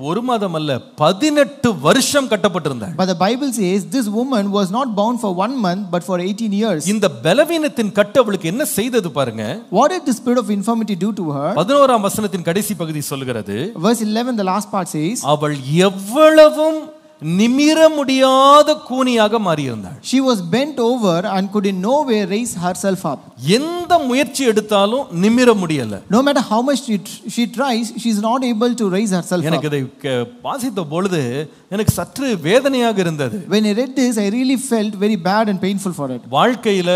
ஒரு மாதம் அல்ல 18 வருஷம் கட்டப்பட்டிருந்தாள். But the Bible says this woman was not bound for 1 month but for 18 years. இந்த பலவீனத்தின் கட்டு அவளுக்கு என்ன செய்தது பாருங்க. What did the spirit of infirmity do to her? 11ஆம் வசனத்தின் கடைசி பகுதி சொல்லுகிறது. Verse 11, the last part says, அவள் எவ்வளவும் நிமிர முடியாத கூனியாக மாறியிருந்தாள். She was bent over and could in no way raise herself up. எந்த முயற்சி எடுத்தாலும் நிமிர முடியல. No matter how much she tries, she is not able to raise herself up. எனக்கு இதை வாசித்த பொழுது எனக்கு சற்று வேதனையாக இருந்தது. When I read this, I really felt very bad and painful for it. வாழ்க்கையில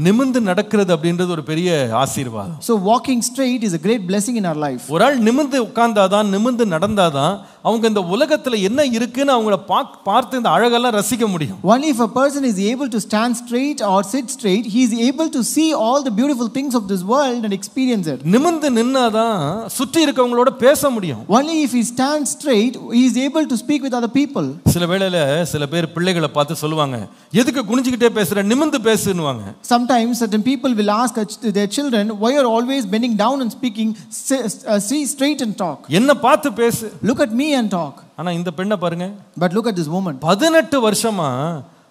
நிமிர்ந்து நடக்கிறது அப்படின்றது ஒரு பெரிய ஆசீர்வாதம். So walking straight is a great blessing in our life. ஒரு ஆள் நிமிர்ந்து உட்கார்ந்தாதான், நிமிர்ந்து நடந்தாதான் அவங்க இந்த உலகத்துல என்ன இருக்குன்னு அவங்கள பார்த்து இந்த அழகெல்லாம் ரசிக்க முடியும். Only if a person is able to stand straight or sit straight, he is able to see all the beautiful things of this world and experience it. நிமிர்ந்து நின்னாதான் சுற்றி இருக்கவங்களோட பேச முடியும். Only if he stands straight, he is able to speak with other people. சில வேளையில சில பேர் பிள்ளைகளை பார்த்து சொல்லுவாங்க, எதுக்கு குனிஞ்சிக்கிட்டே பேசுற, நிமிர்ந்து பேசுன்னுவாங்க. Sometimes certain people will ask their children, why are you always bending down and speaking? See straight and talk. என்ன பார்த்து பேசு. Look at me and talk. ஆனா இந்த பெண்ணை பாருங்க. But look at this woman. 18 வருஷமா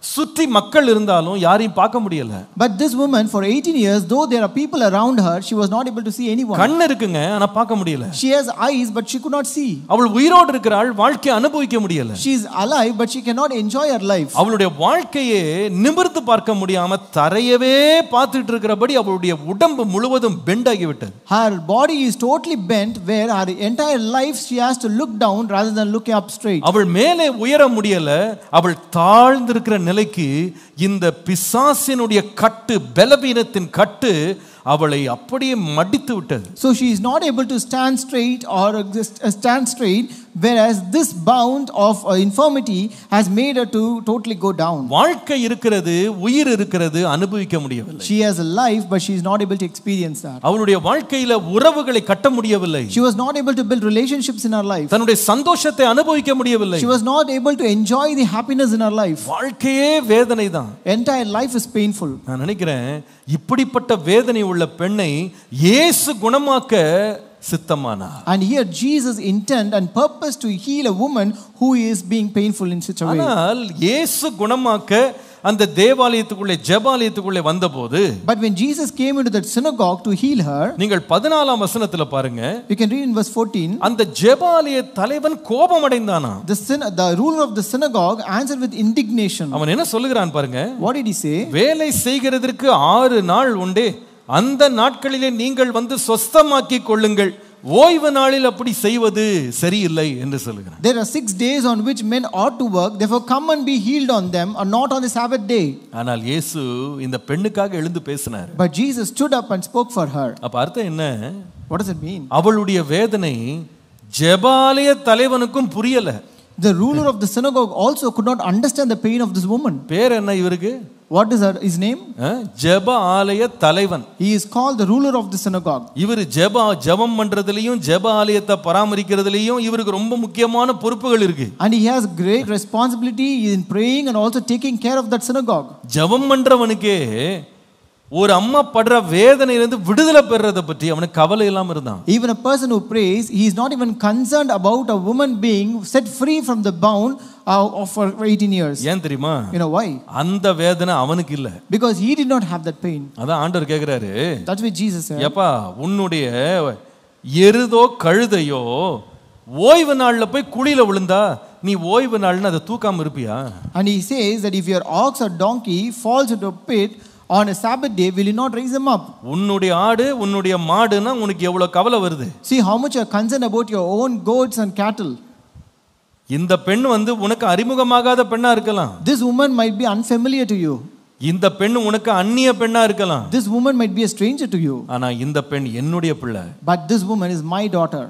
சுற்றி மக்கள் இருந்தாலும் யாரையும் பார்க்க முடியல. But this woman for 18 years, though there are people around her, she was not able to see anyone. கண்ணு இருக்குங்க, ஆனா பார்க்க முடியல. She has eyes but she could not see. அவள் உயிரோடு இருக்கிறாள், வாழ்க்கையை அனுபவிக்க முடியல. She is alive but she cannot enjoy her life. அவளுடைய வாழ்க்கையே நிமிர்ந்து பார்க்க முடியாம தரையவே பார்த்துட்டு இருக்கிறபடி அவளுடைய உடம்பு முழுவதும் பெண்ட் ஆகிவிட்டது. Her body is totally bent where her entire life she has to look down rather than looking up straight. அவள் மேலே உயர முடியல, அவள் தாழ்ந்திருக்கிற நிலைக்கு இந்த பிசாசினுடைய கட்டு, பலவீனத்தின் கட்டு அவளை அப்படியே மடித்து விட்டது. So she is not able to stand straight or stand straight, whereas this bound of infirmity has made her to totally go down. வாழ்க்கை இருக்கிறது, உயிர் இருக்கிறது, அனுபவிக்க முடியவில்லை. She has a life but she is not able to experience that. அவளுடைய வாழ்க்கையில உறவுகளை கட்ட முடியவில்லை. She was not able to build relationships in her life. தன்னுடைய சந்தோஷத்தை அனுபவிக்க முடியவில்லை. She was not able to enjoy the happiness in her life. வாழ்க்கையே வேதனைதான். Entire life is painful. நான் நினைக்கிறேன் இப்படிப்பட்ட வேதனை உள்ள பெண்ணை இயேசு குணமாக்க சித்தமானார். And here Jesus intend and purpose to heal a woman who is being painful in such a way. ஆனால் இயேசு குணமாக்க அந்த தேவாலயத்துக்குள்ளே, ஜெபாலயத்துக்குள்ளே வந்தபோது, but when Jesus came into that synagogue to heal her, நீங்கள் 14ஆம் வசனத்துல பாருங்க. you can read in verse 14. அந்த ஜெபாலய தலைவன் கோபமடைந்தானா. The ruler of the synagogue answered with indignation. அவன் என்ன சொல்லுகிறான் பாருங்க. What did he say? வேலை செய்கிறதற்கு 6 நாள் உண்டே, அந்த நாட்களிலே நீங்கள் வந்து சொஸ்தமாக்கி கொள்ளுங்கள், ஓய்வு நாளில் அப்படி செய்வது சரியில்லை என்று சொல்லுகிறார். There are 6 days on which men ought to work, therefore come and be healed on them, or not on the Sabbath day. ஆனால் இயேசு இந்த பெண்ணுக்காக எழுந்து பேசினார். But Jesus stood up and spoke for her. அப்ப அர்த்தம் என்ன? What does it mean? அவளுடைய வேதனை ஜெபாலய தலைவனுக்கும் புரியல. The ruler of the synagogue also could not understand the pain of this woman. பேர் என்ன இவருக்கு? What is his name? ஜெப ஆலய தலைவன். He is called the ruler of the synagogue. இவர் ஜெபம் பண்றதுலயும் ஜெப ஆலயத்தை பராமரிக்கிறதுலயும் இவருக்கு ரொம்ப முக்கியமான பொறுப்புகள் இருக்கு. And he has great responsibility in praying and also taking care of that synagogue. ஜெபம் பண்றவனுக்கே ஒரு அம்மா படுற வேதனையிலிருந்து விடுதலை பெறறத பற்றி அவனுக்கு கவலை இல்லாம இருந்தான். Even a person who prays, he is not even concerned about a woman being set free from the bound for 18 years. ஏன் தெரியுமா? You know why? அந்த வேதனை அவனுக்கு இல்ல. Because he did not have that pain. அதான் ஆண்டவர் கேக்குறாரு. That's why Jesus said, ஏப்பா உன்னுடைய எருதோ கழுதையோ ஓய்வு நாள்ல போய் குழியில விழுந்தா நீ ஓய்வு நாள்னு அதை தூக்காம இருப்பியா? And he says that if your ox or donkey falls into a pit on a Sabbath day, will you not raise them up? உன்னுடைய ஆடு உன்னுடைய மாடுனா உனக்கு எவ்வளவு கவலை வருது. See how much you are concerned about your own goats and cattle. இந்த பெண் உனக்கு அறிமுகமாகாத பெண்ணா இருக்கலாம். This woman might be unfamiliar to you. இந்த பெண் உனக்கு அந்நிய பெண்ணா இருக்கலாம். This woman might be a stranger to you. ஆனா இந்த பெண் என்னுடைய பிள்ளை. But this woman is my daughter.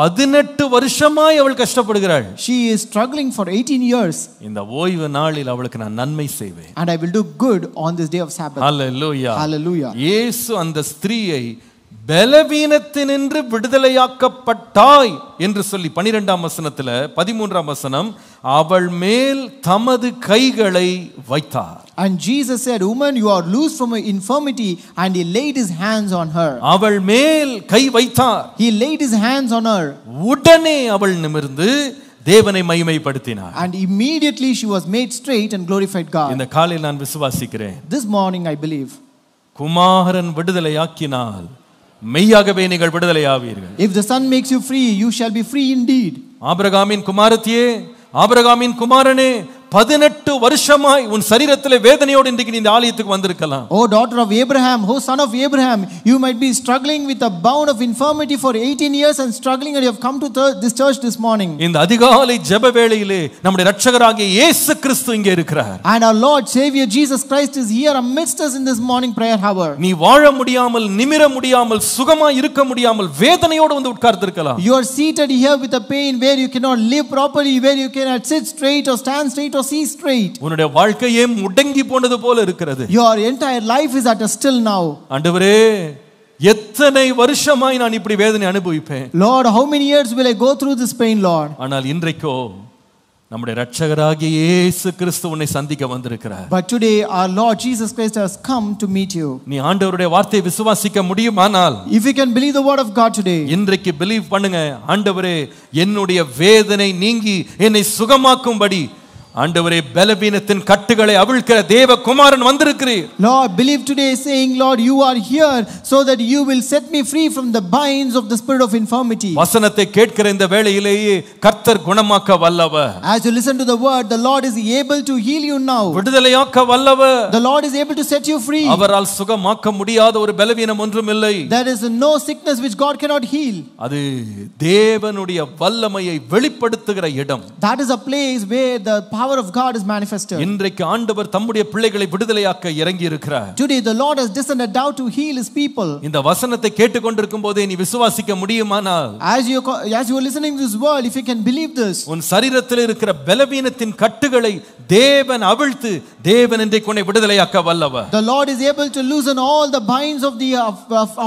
18 வருஷமாய் அவள் கஷ்டப்படுகிறாள். She is struggling for 18 years. இந்த ஓய்வு நாளில் அவளுக்கு நான் நன்மை செய்வேன். And I will do good on this day of Sabbath. Hallelujah. Hallelujah. இயேசு அந்த ஸ்திரீயை பலவீனத்தினின்று விடுதலையாக்கப்பட்டாய் என்று சொல்லி 12ஆம் வசனத்துல 13ஆம் வசனம் அவள் மேல் தமது கைகளை வைத்தார். And Jesus said, woman, you are loosed from your infirmity, and he laid his hands on her. அவள் மேல் கை வைத்தார். He laid his hands on her. உடனே அவள் நிமிர்ந்து தேவனை மகிமைப்படுத்தினார். And immediately she was made straight and glorified God. இந்த காலையில் நான் விசுவாசிக்கிறேன். This morning I believe. குமாரன் விடுதலையாக்கினால் மெய்யாகவே நீங்கள் விடுதலையாவீர்கள். If the Son makes you free, you shall be free indeed. ஆபிரகாமின் குமாரத்தியே, ஆபிரகாமின் குமாரனே, 18 வருஷமாய் உன் சரீரத்திலே வேதனையோடு இன்றைக்கு நீ இந்த ஆலயத்துக்கு வந்திருக்கலாம். Oh daughter of Abraham, oh son of Abraham, you might be struggling with a bound of infirmity for 18 years and struggling, and you have come to this church this morning. இந்த அதிகாலை ஜெப வேளையிலே நம்முடைய இரட்சகராகிய இயேசு கிறிஸ்து இங்கே இருக்கிறார். And our Lord Savior Jesus Christ is here amidst us in this morning prayer hour. நீ வாழ முடியாமல், நிமிர முடியாமல், சுகமாய் இருக்க முடியாமல் வேதனையோடு வந்து உட்கார்ந்திருக்கலாம். You are seated here with a pain where you cannot live properly, where you cannot sit straight or stand straight or see straight. உன்னுடைய வாழ்க்கையே முடங்கி போனது போல இருக்கிறது. Your entire life is at a still now. ஆண்டவரே, எத்தனை வருஷமாய் நான் இப்படி வேதனை அனுபவிப்பேன்? Lord, how many years will I go through this pain, Lord? ஆனால் இன்றைக்கோ நம்முடைய இரட்சகராகிய இயேசு கிறிஸ்து உன்னை சந்திக்க வந்திருக்கிறார். But today our Lord Jesus Christ has come to meet you. நீ ஆண்டவருடைய வார்த்தையை விசுவாசிக்க முடியுமானால், If you can believe the word of God today, இன்றைக்கு பிலீவ் பண்ணுங்க. ஆண்டவரே, என்னுடைய வேதனை நீங்கி என்னை சுகமாக்கும்படி ஆண்டவரே பலவீனத்தின் கட்டுகளை அவிழ்க்கிற தேவகுமாரன் வந்திருக்கிறீர். Lord, believe today saying, Lord, you are here so that you will set me free from the binds of the spirit of infirmity. வசனத்தை கேட்கிற இந்த வேளையிலேயே கர்த்தர் குணமாக்க வல்லவர். As you listen to the word, the Lord is able to heal you now. விடுதலையாக்க வல்லவர். The Lord is able to set you free. அவரால் சுகமாக்க முடியாத ஒரு பலவீனம் ஒன்றும் இல்லை. There is no sickness which God cannot heal. அது தேவனுடைய வல்லமையை வெளிப்படுத்துகிற இடம். That is a place where the power of God is manifested. இன்றைக்கு ஆண்டவர் தம்முடைய பிள்ளைகளை விடுதலையாக்க இறங்கி இருக்கிறார். Today the Lord has descended down to heal his people. இந்த வசனத்தை கேட்டுக்கொண்டிருக்கும் போதே நீ விசுவாசிக்க முடியுமானால், As you are listening to this word, if you can believe this, உன் சரீரத்தில் இருக்கிற பலவீனத்தின் கட்டுகளை தேவன் அவிழ்த்து தேவன் இன்றைக்கு உன்னை விடுதலையாக்க வல்லவர். the Lord is able to loosen all the binds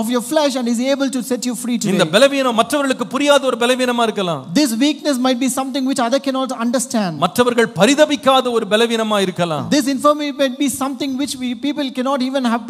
of your flesh and is able to set you free today. இந்த பலவீனம் மற்றவர்களுக்கு புரியாத ஒரு பலவீனமா இருக்கலாம். This weakness might be something which other cannot understand. மற்றவர்கள் பரிதபிக்காத ஒரு பலவீனமா இருக்கலாம். This infirmity might be something which people cannot even have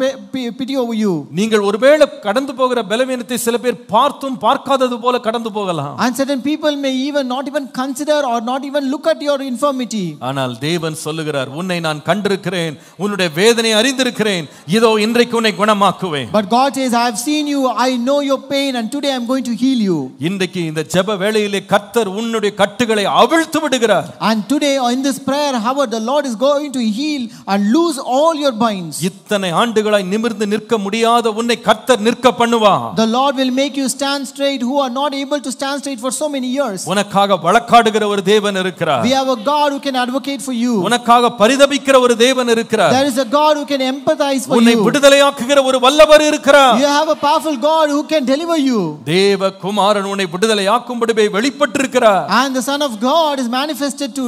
pity over you. நீங்கள் ஒருவேளை கடந்து போகிற பலவீனத்தை சில பேர் பார்த்தும் பார்க்காதது போல கடந்து போகலாம். And certain people may even not even consider or not even look at your infirmity. ஆனால் தேவன் சொல்லுகிறார், உன்னை நான் கண்டிருக்கிறேன், உன்னுடைய வேதனை அறிந்திருக்கிறேன், இதோ இன்றைக்கு உன்னை குணமாக்குவேன். But God says, I have seen you, I know your pain, and today I am going to heal you. இன்றைக்கு இந்த ஜெப வேளையிலே கர்த்தர் உன்னுடைய கட்டுகளை அவிழ்த்து விடுகிறார். And today in this prayer, however, the Lord is going to heal and loose all your binds. இத்தனை ஆண்டுகளாய் நிமிர்ந்து நிற்க முடியாத உன்னை கர்த்தர் நிற்க பண்ணுவார். The Lord will make you stand straight who are not able to stand straight for so many years. உனக்காக வழக்காடுகிற ஒரு தேவன் இருக்கிறார். We have a God who can advocate for you. உனக்காக பரிதபிக்கிற ஒரு தேவன் இருக்கிறார். There is a God who can empathize for உன்னை you. விடுதலையாக்குகிற ஒரு வல்லவர் இருக்கிறார். You have a powerful God who can deliver you. தேவ குமாரன் உன்னை விடுதலையாக்கும்படி வெளிப்பட்டிருக்கிறார். And the Son of God is manifested to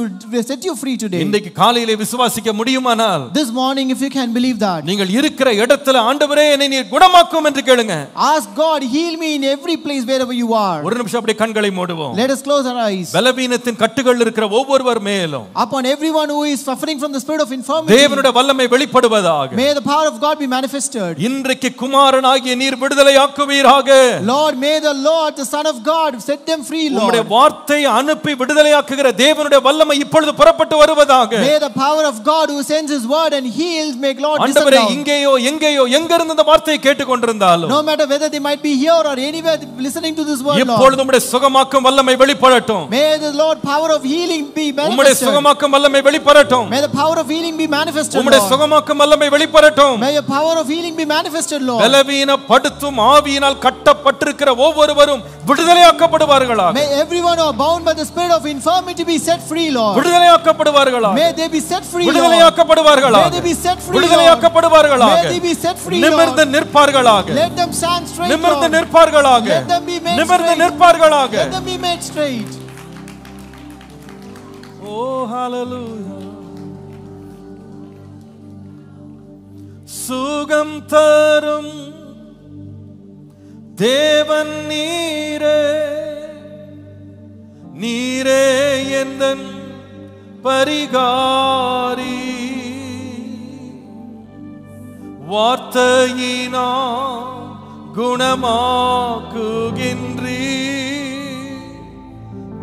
set you free today. இன்றைக்கு காலையிலே விசுவாசிக்க முடியுமானால், This morning, if you can believe that, நீங்கள் இருக்கிற இடத்துல ஆண்டவரே என்னை நீர் குணமாக்கும் என்று கேளுங்க. ask God, heal me in every place wherever you are. ஒரு நிமிஷம் அப்படியே கண்களை மூடுவோம். Let us close our eyes. பலவீனத்தின் கட்டுகள் இருக்கிற ஒவ்வொருவர் மேலும் Upon everyone who is suffering from the spirit of infirmity, தேவனுடைய வல்லமை வெளிப்படுவதாக. may the power of God be manifested. இன்றைக்கு குமாரனாகிய நீர் விடுதலையாக்குவீராக. Lord, may the Lord, the Son of God, set them free, Lord. உம்முடைய வார்த்தை அனுப்பி விடுதலையாக்குகிற தேவனுடைய வல்லமை இப்பொழுது புறப்பட்டு வருவதாக. May the power of God who sends his word and heals, may Lord descend ஆண்டவரே, down. இங்கேயோ எங்கேயோ எங்க இருந்து இந்த வார்த்தையை கேட்டுக்கொண்டிருந்தாலும், No matter whether they might be here or anywhere listening to this word, Lord, இப்பொழுது உம்முடைய சுகமாக்கும் வல்லமை வெளிப்படட்டும். may the Lord power of healing be உம்முடைய manifested. சுகமாக்கும் வல்லமை வெளிப்படட்டும். May the power of healing be manifested, உம்முடைய Lord. சுகமாக்கும் வல்லமை வெளிப்படட்டும். May your power of healing be manifested, Lord. பலவீனப்படுத்தும் ஆவியினால் கட்டப்பட்டிருக்கிற ஒவ்வொருவரும் விடுதலையாக்கப்படுவார்களாக. May everyone who are bound by the spirit of infirmity be set free, Lord. விடுதலையாக்கப்படுவார்களாக. May they be set free, Lord. விடுதலையாக்கப்படுவார்களாக. May they be set free, Lord. விடுதலையாக்கப்படுவார்களாக. May they be set free, நிமிர்ந்து Lord. நிற்பார்களாக. Let them stand straight, நிமிர்ந்து Lord. நிற்பார்களாக. Let them be made நிமிர்ந்து straight. நிற்பார்களாக. Let them be made straight. Oh, hallelujah. சுகம் தரும் தேவன் நீரே, நீரே எந்தன் பரிகாரி. வார்த்தையினா குணமாக்குகின்றீ,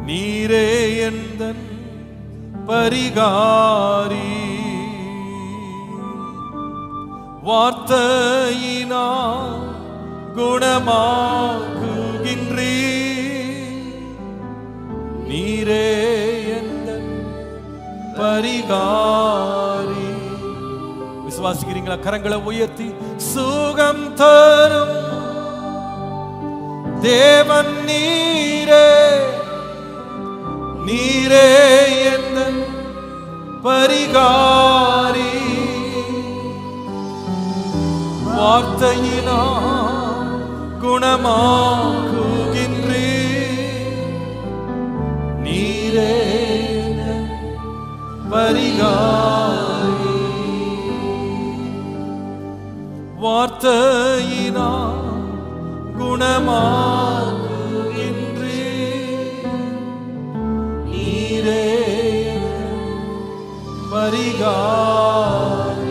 நீரே எந்தன் பரிகாரி. வார்த்தையினா குணமாக்குகின்றீ, நீரே எந்தன் பரிகாரி. விசுவாசிக்கிறீங்களா? கரங்களை உயர்த்தி, சுகம் தரும் தேவன் நீரே, நீரே எந்தன் பரிகாரி. வார்த்தையினா குணமாக்குகின்றீ, நீரே எந்தன் பரிகாரி. வார்த்தையினா குணமாக்குகின்றீ, நீரே பரிகாரி.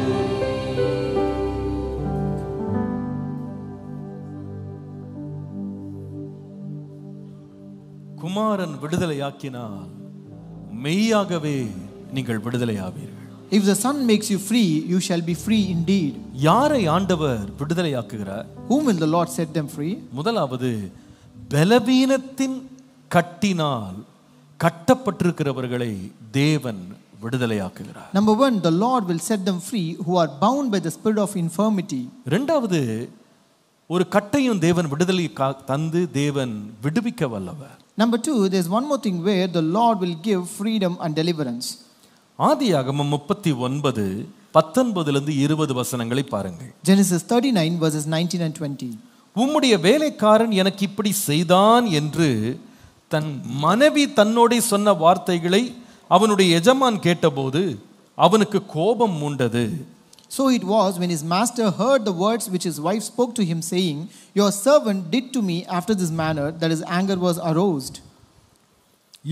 குமாரன் விடுதலையாக்கினால் மெய்யாகவே நீங்கள் விடுதலையாவீர்கள். If the Son makes you free, you shall be free indeed. யாரை ஆண்டவர் விடுதலையாக்குகிறார்? Whom will the Lord set them free? முதலாவது, பலவீனத்தின் கட்டினால் கட்டப்பட்டிருக்கிறவர்களை தேவன் விடுதலையாக்குகிறார். Number one, the Lord will set them free who are bound by the spirit of infirmity. இரண்டாவது, ஒரு கட்டையும் தேவன் விடுதலை தந்து தேவன் விடுவிக்க வல்லவர். Number two, there's one more thing where the Lord will give freedom and deliverance. ஆதியாகமம் 39:19-20 வசனங்களை பாருங்கள். Genesis 39 verses 19 and 20. உம்முடைய வேலைக்காரன் எனக்கு இப்படி செய்தான் என்று தன் மனைவி தன்னோடு சொன்ன வார்த்தைகளை அவனுடைய எஜமான் கேட்டபோது அவனுக்கு கோபம் மூண்டது. So it was when his master heard the words which his wife spoke to him, saying, "Your servant did to me after this manner," that his anger was aroused.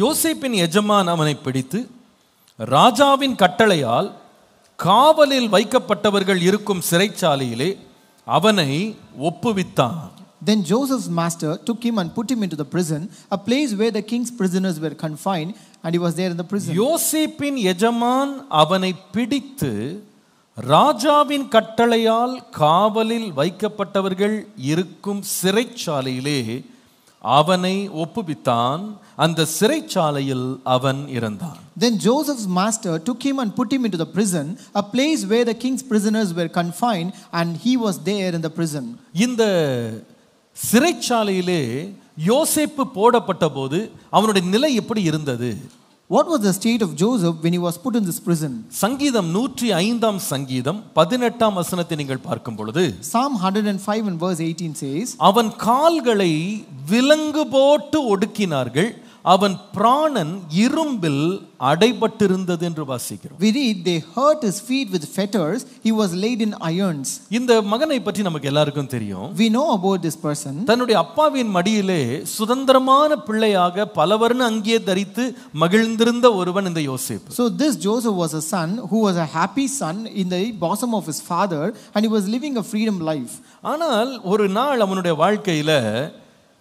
யோசேப்பின் எஜமான் அவனை பிடித்து ராஜாவின் கட்டளையால் காவலில் வைக்கப்பட்டவர்கள் இருக்கும் சிறைச்சாலையிலே அவனை ஒப்புவித்தான். Then Joseph's master took him and put him into the prison, a place where the king's prisoners were confined, and he was there in the prison. யோசேப்பின் எஜமான் அவனை பிடித்து ராஜாவின் கட்டளையால் காவலில் வைக்கப்பட்டவர்கள் இருக்கும் சிறைச்சாலையிலே அவனை ஒப்புவித்தான், அந்த சிறைச்சாலையில் அவன் இறந்தான். Then Joseph's master took him and put him into the prison, a place where the king's prisoners were confined, and he was there in the prison. இந்த சிறைச்சாலையிலே யோசேப்பு போடப்பட்ட போது அவனுடைய நிலை எப்படி இருந்தது? What was the state of Joseph when he was put in this prison? சங்கீதம் 105 சங்கீதம் 18 வசனத்தை நீங்கள் பார்க்கும் பொழுது Psalm 105 and verse 18 says, அவன் கால்களை விலங்கு போட்டு ஒடுக்கினார்கள், அவன் பிராணன் இரும்பில் அடைபட்டிருந்தது என்று வாசிக்கிறோம். We read, they hurt his feet with fetters, he was laid in irons. இந்த மகனை பற்றி நமக்கு எல்லாருக்கும் தெரியும். We know about this person. தன்னுடைய அப்பாவின் மடியிலே சுதந்திரமான பிள்ளையாக பலவர்ண அங்கியே தரித்து மகிழ்ந்திருந்த ஒருவன் இந்த யோசேப்பு. So this Joseph was a son who was a happy son in the bosom of his father, and he was living a freedom life. ஆனால் ஒரு நாள் அவனுடைய வாழ்க்கையில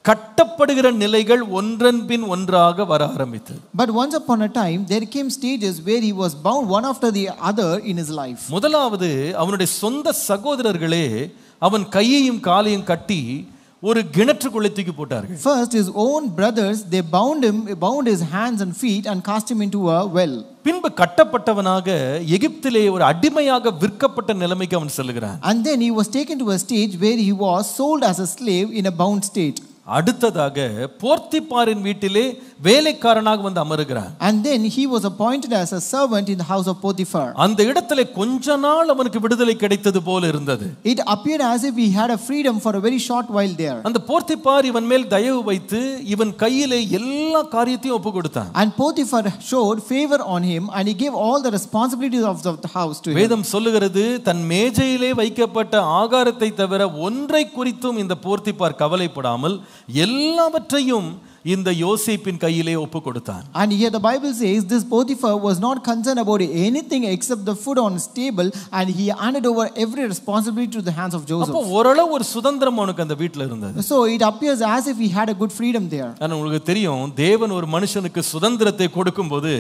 கட்டப்படுகிற நிலைகள் ஒன்றன் பின் ஒன்றாக வர ஆரம்பித்தது. But once upon a time there came stages where he was bound one after the other in his life. முதலாவது அவனுடைய சொந்த சகோதரர்களே அவன் கையையும் காலையும் கட்டி ஒரு கிணற்றுக்குள்ளே தூக்கி போட்டார்கள். First his own brothers, they bound his hands and feet and cast him into a well. பின்பு கட்டப்பட்டவனாக எகிப்திலே ஒரு அடிமையாக விற்கப்பட்ட நிலைமைக்கு அவன் செல்கிறான். And then he was taken to a stage where he was sold as a slave in a bound state. அடுத்ததாக போர்த்திபாரின் வீட்டிலே வேலைக்காரனாக வந்து அமருகிறான். And then he was appointed as a servant in the house of Potiphar. அந்த இடத்திலே கொஞ்ச நாள் அவனுக்கு விடுதலை கிடைத்தது போல இருந்தது. It appeared as if he had a freedom for a very short while there. அந்த போர்த்திபார் இவன் மேல் தயவு வைத்து இவன் கையிலே எல்லா காரியத்தையும் ஒப்பு கொடுத்தான். And Potiphar showed favor on him, and he gave all the responsibilities of the house to him. வேதம் சொல்லுகிறது, தன் மேஜையிலே வைக்கப்பட்ட ஆகாரத்தை தவிர ஒன்றை குறித்தும் இந்த போர்த்திபார் கவலைப்படாமல் எல்லாவற்றையும் இந்த யோசேப்பின் கையிலே ஒப்பு கொடுத்தான். And here the Bible says this Potiphar was not concerned about anything except the food on his table, and he handed over every responsibility to the hands of Joseph. அப்போ ஓரளவு ஒரு சுதந்திரம் அவனுக்கு அந்த வீட்ல இருந்தது. So it appears as if he had a good freedom there. ஆனா உங்களுக்கு தெரியும், தேவன் ஒரு மனுஷனுக்கு சுதந்திரத்தை கொடுக்கும்போது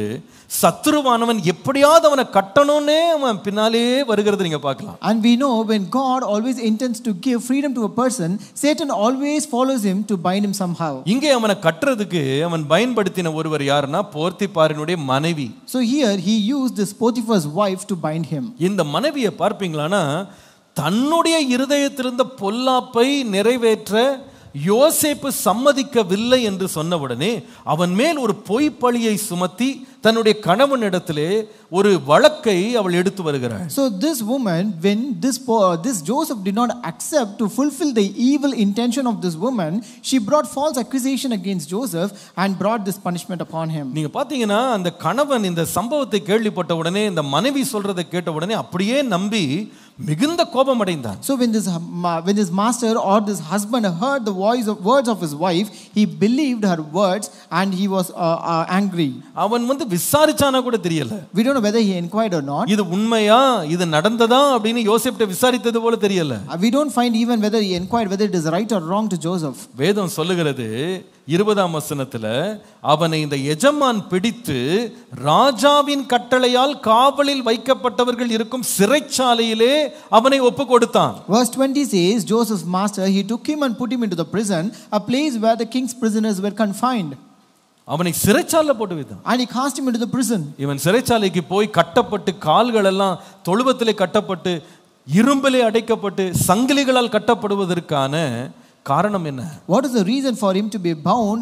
சத்துருவானவன் எப்படியாவது அவனை கட்டணும்னே அவன் பின்னாலே வருகிறது நீங்க பார்க்கலாம். And we know when God always intends to give freedom to a person, Satan always follows him to bind him somehow. இங்கே அவனை கற்றதுக்கு அவன் பயன்படுத்தின ஒருவர் யாருன்னா போர்த்திபாரினுடைய மனைவி. So here he used this Potiphar's wife to bind him. இந்த மனைவியை பார்ப்பீங்களானா தன்னுடைய இருதயத்திலிருந்த பொல்லாப்பை நிறைவேற்ற யோசேப்பு சம்மதிக்கவில்லை என்று சொன்னவுடனே அவன் மேல் ஒரு பொய் பழியை சுமத்தி தன்னுடைய கணவனிடத்திலே ஒரு வழக்கை அவள் எடுத்து வருகிறாள். So this woman, when this Joseph did not accept to fulfill the evil intention of this woman, she brought false accusation against Joseph and brought this punishment upon him. நீங்க பாத்தீங்கன்னா அந்த கணவன் இந்த சம்பவத்தை கேள்விப்பட்ட உடனே இந்த மனைவி சொல்றதை கேட்ட உடனே அப்படியே நம்பி மிகுந்த கோபம் அடைந்தான். So when this master or this husband heard the words of his wife, he believed her words and he was angry. அவன் வந்து விசாரிச்சானா கூட தெரியல. We don't know whether he inquired or not. இது உண்மையா இது நடந்ததா அப்படினு யோசேப்ட்ட விசாரித்தது போல தெரியல. We don't find even whether he inquired whether it is right or wrong to Joseph. வேதம் சொல்லுகிறது 20ஆம் வசனத்துல அவனை இந்த எஜமான் பிடித்து ராஜாவின் கட்டளையால் காவலில் வைக்கப்பட்டவர்கள் இருக்கும் சிறைச்சாலையிலே அவனை ஒப்பு கொடுத்தான். Verse 20 says, Joseph's master, he took him and put him into the prison, a place where the king's prisoners were confined. அவனை சிறைச்சாலையில போட்டு வைத்தான். And he cast him into the prison. இவன் சிறைச்சாலைக்கு போய் கட்டப்பட்டு கால்கள் எல்லாம் தொழுவத்திலே கட்டப்பட்டு இரும்பிலே அடைக்கப்பட்டு சங்கிலிகளால் கட்டப்படுவதற்கான காரணம் என்ன? What is the reason for him to be bound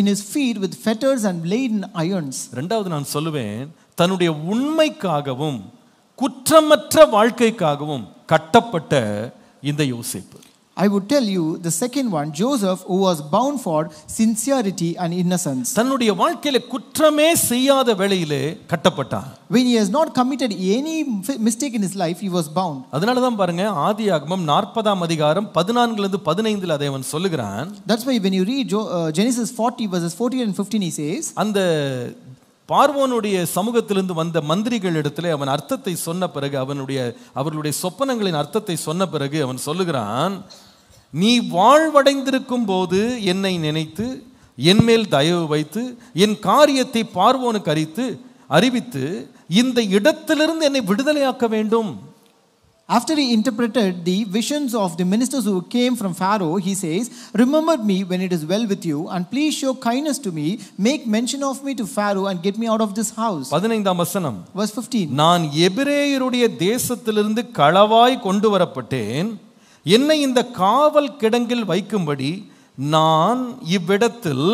in his feet with fetters and laid in irons? இரண்டாவது நான் சொல்லுவேன், தன்னுடைய உண்மைக்காகவும் குற்றமற்ற வாழ்க்கைக்காகவும் கட்டப்பட்ட இந்த யோசேப்பு. I would tell you the second one, Joseph, who was bound for sincerity and innocence. தன்னுடைய வாழ்க்கையில குற்றமே செய்யாத வேளையிலே கட்டப்பட்டான். When he has not committed any mistake in his life, he was bound. அதனால தான் பாருங்க ஆதியாகமம் 40ஆம் அதிகாரம் 14 லிருந்து 15 அதை அவன் சொல்லுகிறான். That's why when you read Genesis 40 verses 14 and 15, he says, அந்த பார்வோனுடைய சமூகத்திலிருந்து வந்த மந்திரிகள் இடத்திலே அவன் அர்த்தத்தை சொன்ன பிறகு அவர்களுடைய சொப்பனங்களின் அர்த்தத்தை சொன்ன பிறகு அவன் சொல்லுகிறான், நீ வாழ்வடைந்திருக்கும் போது என்னை நினைத்து என் மேல் தயவு வைத்து என் காரியத்தை பார்வோனுக்கு அறிவித்து இந்த இடத்திலிருந்து என்னை விடுதலையாக்க வேண்டும். After he interpreted the visions of the ministers who came from Pharaoh, he says, "Remember me when it is well with you, and please show kindness to me. Make mention of me to Pharaoh and get me out of this house." 15ஆம் வசனம். Verse 15. நான் எபிரேயருடைய தேசத்திலிருந்து களவாய் கொண்டு வரப்பட்டேன். என்னை இந்த காவல் கிடங்கில் வைக்கும்படி நான் இவ்விடத்தில்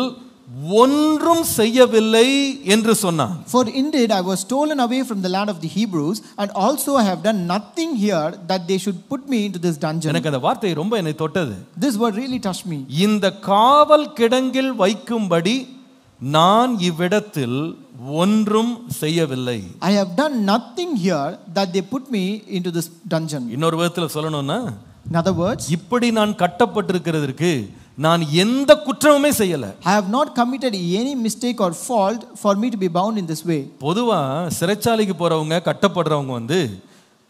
ஒன்றும் செய்யவில்லை என்று சொன்னான். For indeed I was stolen away from the land of the Hebrews, and also I have done nothing here that they should put me into this dungeon. எனக்கு அந்த வார்த்தை ரொம்ப என்னை தொட்டது. This word really touched me. இந்த காவல் கிடங்கில் வைக்கும்படி நான் இவ்விடத்தில் ஒன்றும் செய்யவில்லை. I have done nothing here that they put me into this dungeon. இன்னொரு விதத்தில் சொல்லணும்னா, In other words, இப்படி நான் கட்டப்பட்டிருக்கிறதற்கு நான் எந்த குற்றமுமே செய்யல. I have not committed any mistake or fault for me to be bound in this way. பொதுவா சிறைச்சாலைக்கு போறவங்க கட்டப்படுறவங்க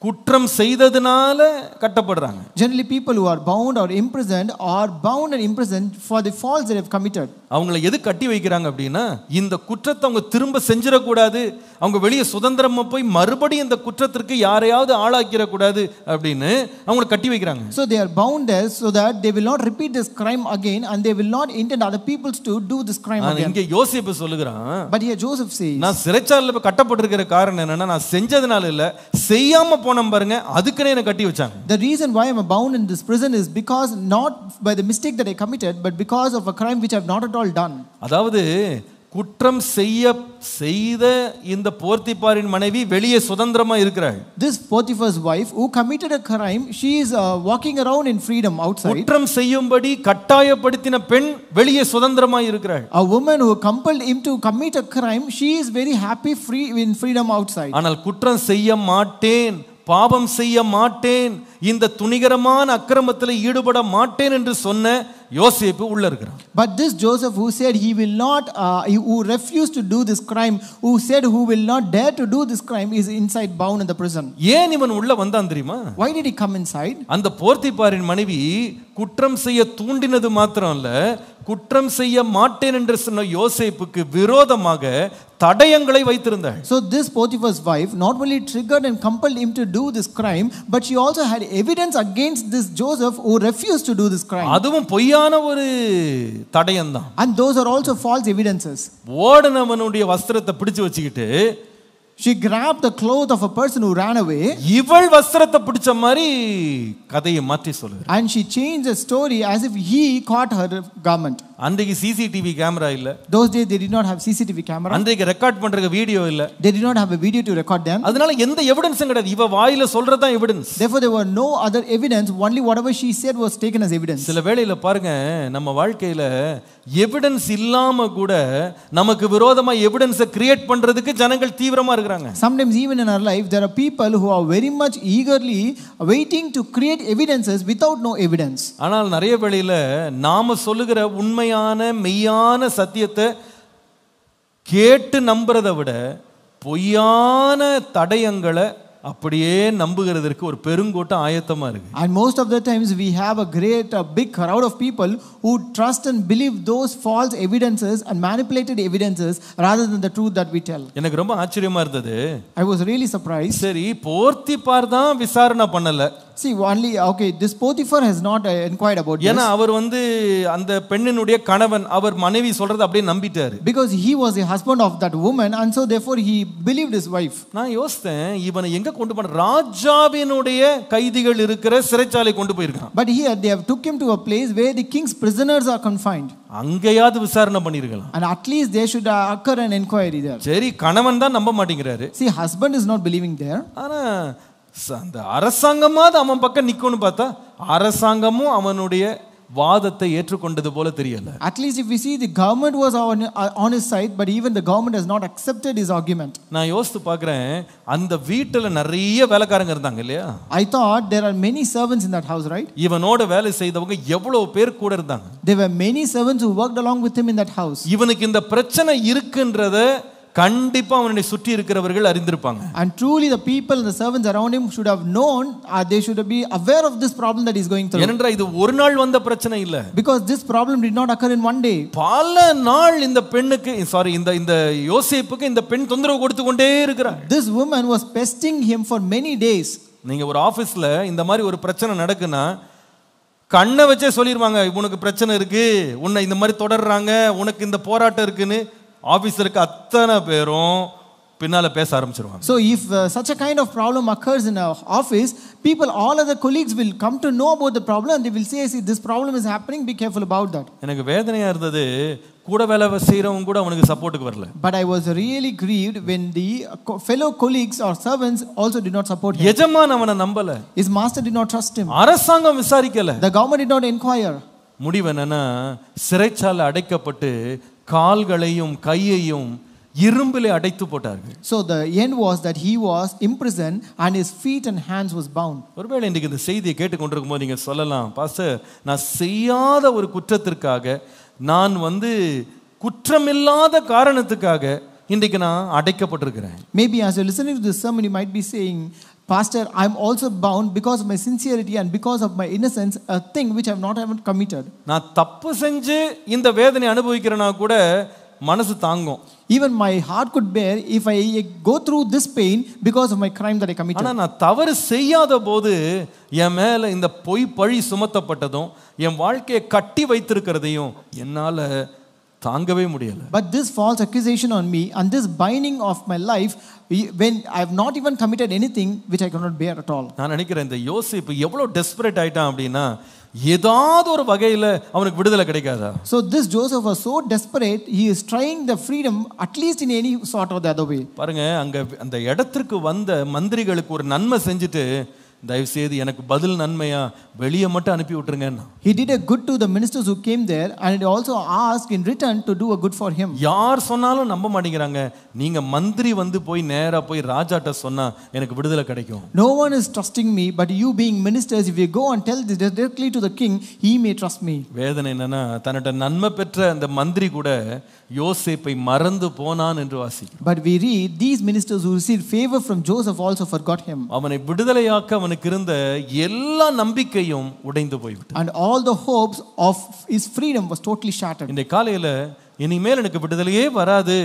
குற்றம் செய்ததனால கட்டப்படுறாங்க. Generally people who are bound or imprisoned are bound and imprisoned for the faults they have committed. அவங்களை எது கட்டி வைக்கிறாங்க அப்படின்னா, இந்த குற்றத்தை அவங்க திரும்ப செஞ்சிடக்கூடாது, அவங்க வெளியே சுதந்திரமா போய் மறுபடியும் இந்த குற்றத்திற்கு யாரையாவது ஆளாக்கிடக்கூடாது அப்படின்னு அவங்களை கட்டி வைக்கிறாங்க. So they are bound there so that they will not repeat this crime again, and they will not intend other people to do this crime again. இங்கே யோசேப்பு சொல்லுகிறான், But here Joseph says, நான் சிறைச்சாலையில கட்டப்பட்டிருக்கிற காரணம் என்னன்னா, நான் செஞ்சதுனால இல்ல, செய்யாம போனோம் பாருங்க, அதுக்குனே என்ன கட்டி வச்சாங்க. The reason why I am bound in this prison is because not by the mistake that I committed, but because of a crime which I have not at all done. அதாவது குற்றம் செய்த இந்த போர்த்திபாரின் மனைவி வெளியே சுதந்திரமா இருக்கிறாள். This Potiphar's wife who committed a crime, she is walking around in freedom outside. குற்றம் செய்யும்படி கட்டாயப்படுத்தின பெண் வெளியே சுதந்திரமா இருக்கிறாள். A woman who compelled him to commit a crime, she is very happy free in freedom outside. ஆனால் குற்றம் செய்ய மாட்டேன், பாவம் செய்ய மாட்டேன், இந்த துணிகரமான அக்கிரமத்தில் ஈடுபட மாட்டேன் என்று சொன்ன யோசேப்பு உள்ள இருக்கிறான். But this Joseph who said he will not, who refused to do this crime, who said who will not dare to do this crime, is inside bound in the prison. ஏன் இவன் உள்ள வந்தான் தெரியுமா? Why did he come inside? அந்த போர்த்திபாரின் மனைவி குற்றம் செய்ய தூண்டினது மாத்திரம் அல்ல, குற்றம் செய்ய மாட்டேன் என்று சொன்ன யோசேப்புக்கு விரோதமாக தடயங்களை வைத்திருந்தாள். So this Potiphar's wife not only triggered and compelled him to do this crime, but she also had evidence against this Joseph who refused to do this crime. அதுவும் பொய்யான ஒரு தடயம் தான். And those are also false evidences. ஓடனவனுடைய வஸ்திரத்தை பிடிச்சு வச்சுக்கிட்டு She grabbed the cloth of a person who ran away, இவள் வஸ்திரத்தை பிடிச்ச மாதிரி கதையை மாற்றி சொல்லுகிறார். and she changed the story as if he caught her garment. அன்றைக்கு சிசிடிவி கேமரா இல்ல. Those days they did not have CCTV camera. அன்றைக்கு ரெக்கார்ட் பண்றதுக்கு வீடியோ இல்ல. They did not have a video to record them. அதனால எந்த எவிடன்ஸும் கிடையாது. இவ வாயில சொல்றது தான் evidence. Therefore there were no other evidence, only whatever she said was taken as evidence. சில வேளையில பாருங்க, நம்ம வாழ்க்கையில எவிடன்ஸ் இல்லாம கூட நமக்கு விரோதமா எவிடன்ஸை கிரியேட் பண்றதுக்கு ஜனங்கள் தீவிரமா இருக்காங்க. Sometimes even in our life there are people who are very much eagerly waiting to create evidences without no evidence. ஆனால் நிறைய வேளையில நாம சொல்லுகிற உண்மையான மெய்யான சத்தியத்தை கேட்டு நம்புறதை விட பொய்யான தடயங்களை அப்படியே நம்புகிறதற்கு ஒரு பெருங்கூட்டம் ஆயத்தமா இருக்கு. And most of the times we have a big crowd of people who trust and believe those false evidences and manipulated evidences rather than the truth that we tell. எனக்கு ரொம்ப ஆச்சரியமா இருந்தது. I was really surprised. சரி, போர்த்திபார் தான் விசாரணை பண்ணல. See, only this Potiphar has not inquired about this. ஏன்னா அவர் அந்த பெண்ணினுடைய கணவன், அவர் மனைவி சொல்றதை அப்படியே நம்பிட்டாரு. Because he was the husband of that woman, and so therefore he believed his wife. நான் யோசித்தேன், இவனை எங்க கொண்டு போன? ராஜாவினுடைய கைதிகள் இருக்கிற சிறைச்சாலை கொண்டு போயிருக்கான். But here they have took him to a place where the king's prisoners are confined. அங்கேயாவது விசாரணை பண்ணிருக்கலாம். And at least there should occur an inquiry there. சரி, கணவன் தான் நம்ப மாட்டேங்கிறாரு. See, husband is not believing there. ஆனா அந்த அரசாங்கமாவது அவன் பக்கம் நிக்கும்னு பார்த்தா அரசாங்கமும் அவனுடைய வாதத்தை ஏற்றுக்கொண்டது போல தெரியல. At least if we see, the government was on his side, but even the government has not accepted his argument. நான் யோசித்து பார்க்கிறேன், அந்த வீட்டுல நிறைய வேலைக்காரங்க இருந்தாங்க இல்லையா? I thought there are many servants in that house, right? இவனோட வேலை செய்தவங்க எவ்வளவு பேர் கூட இருந்தாங்க. There were many servants who worked along with him in that house. இவனுக்கு இந்த பிரச்சனை இருக்குன்றத கண்டிப்பா அவனை சுற்றி இருக்கிறவர்கள் அறிந்திருப்பாங்க. And truly the people and the servants around him should have known, they should be aware of this problem that he is going through. ஏனென்றால் இது ஒரு நாள் வந்த பிரச்சனை இல்ல. Because this problem did not occur in one day. பல நாள் இந்த பெண்ணுக்கு இந்த யோசேப்புக்கு இந்த பெண் தொந்தரவு கொடுத்து கொண்டே இருக்கிறார். This woman was pestering him for many days. நீங்க ஒரு ஆபீஸ்ல இந்த மாதிரி ஒரு பிரச்சனை நடக்குன்னா கண்ணை வச்சே சொல்லிடுவாங்க, உனக்கு பிரச்சனை இருக்கு, உன்னை இந்த மாதிரி தொடர்றாங்க, உனக்கு இந்த போராட்டம் இருக்குன்னு. ஆபீஸருக்கு அத்தனை பேரும் பின்னால பேச ஆரம்பிச்சிருவாங்க. So if such a kind of problem occurs in our office, people, all other colleagues will come to know about the problem and they will say, see, this problem is happening, be careful about that. எனக்கு வேதனையா இருந்தது, கூட வேலை செய்யறவங்க கூட அவனுக்கு சப்போர்ட்டுக்கு வரல. But I was really grieved when the fellow colleagues or servants also did not support him. எஜமான் அவனை நம்பல. His master did not trust him. அரசாங்கம் விசாரிக்கல. The government did not inquire. முடிவு என்னன்னா, சிறைச்சாலை அடைக்கப்பட்டு கால்களையும் கையையும் இரும்பிலே அடைத்து போட்டார்கள். So the end was that he was imprisoned and his feet and hands was bound. ஒருவேளை இன்றைக்கு இந்த செய்தியை கேட்டுக்கொண்டிருக்கும் போது நீங்க சொல்லலாம், பாஸ்டர், நான் செய்யாத ஒரு குற்றத்திற்காக, நான் குற்றமில்லாத காரணத்துக்காக இன்றைக்கு நான் அடைக்கப்பட்டிருக்கிறேன். Maybe as you're listening to this sermon, you might be saying, Pastor, I'm also bound because of my sincerity and because of my innocence, a thing which I've not even committed. நான் தப்பு செஞ்சு இந்த வேதனை அனுபவிக்கிறேனா கூட மனசு தாங்கும். Even my heart could bear if I go through this pain because of my crime that I committed. ஆனா நான் தவறு செய்யாத போது என் மேல இந்த பொய் பழி சுமத்தப்பட்டதும் என் வாழ்க்கையை கட்டி வைத்திருக்கிறதையும் என்னால தாங்கவே முடியல. But this false accusation on me and this binding of my life when I have not even committed anything which I cannot bear at all. நான் நினைக்கிறேன் இந்த யோசேப்பு எவ்வளவு டெஸ்பரேட் ஆயிட்டான் அப்படின்னா, ஏதாவது ஒரு வகையில அவனுக்கு விடுதலை கிடைக்காதா? So this Joseph was so desperate, he is trying the freedom at least in any sort or the other way. பாருங்க, அங்க அந்த இடத்திற்கு வந்த மந்திரிகளுக்கு ஒரு நன்மை செஞ்சுட்டு, தயவு செய்து எனக்கு பதில் நன்மையா வெளியே மட்டும் அனுப்பி விட்டுருங்க. He did a good to the ministers who came there and he also asked in return to do a good for him. யார் சொன்னாலும் நம்ப மாட்டேங்கிறாங்க. நீங்க மந்திரி போய் நேரா போய் ராஜாட்ட சொன்னா எனக்கு விடுதலை கிடைக்கும். No one is trusting me, but you being ministers, if you go and tell this directly to the king, he may trust me. வேதனை என்னன்னா, தன்னிட்ட நன்மை பெற்ற அந்த மந்திரி கூட யோசேப்பை மறந்து போனான் என்று வாசிக்கிறோம். But we read these ministers who received favor from Joseph also forgot him. அவனை விடுதலையாக்க அவனுக்கு இருந்த எல்லா நம்பிக்கையும் உடைந்து போய்விட்டது. And all the hopes of his freedom was totally shattered. இந்த காலையில இனிமேல் எனக்கு விடுதலையே வராது,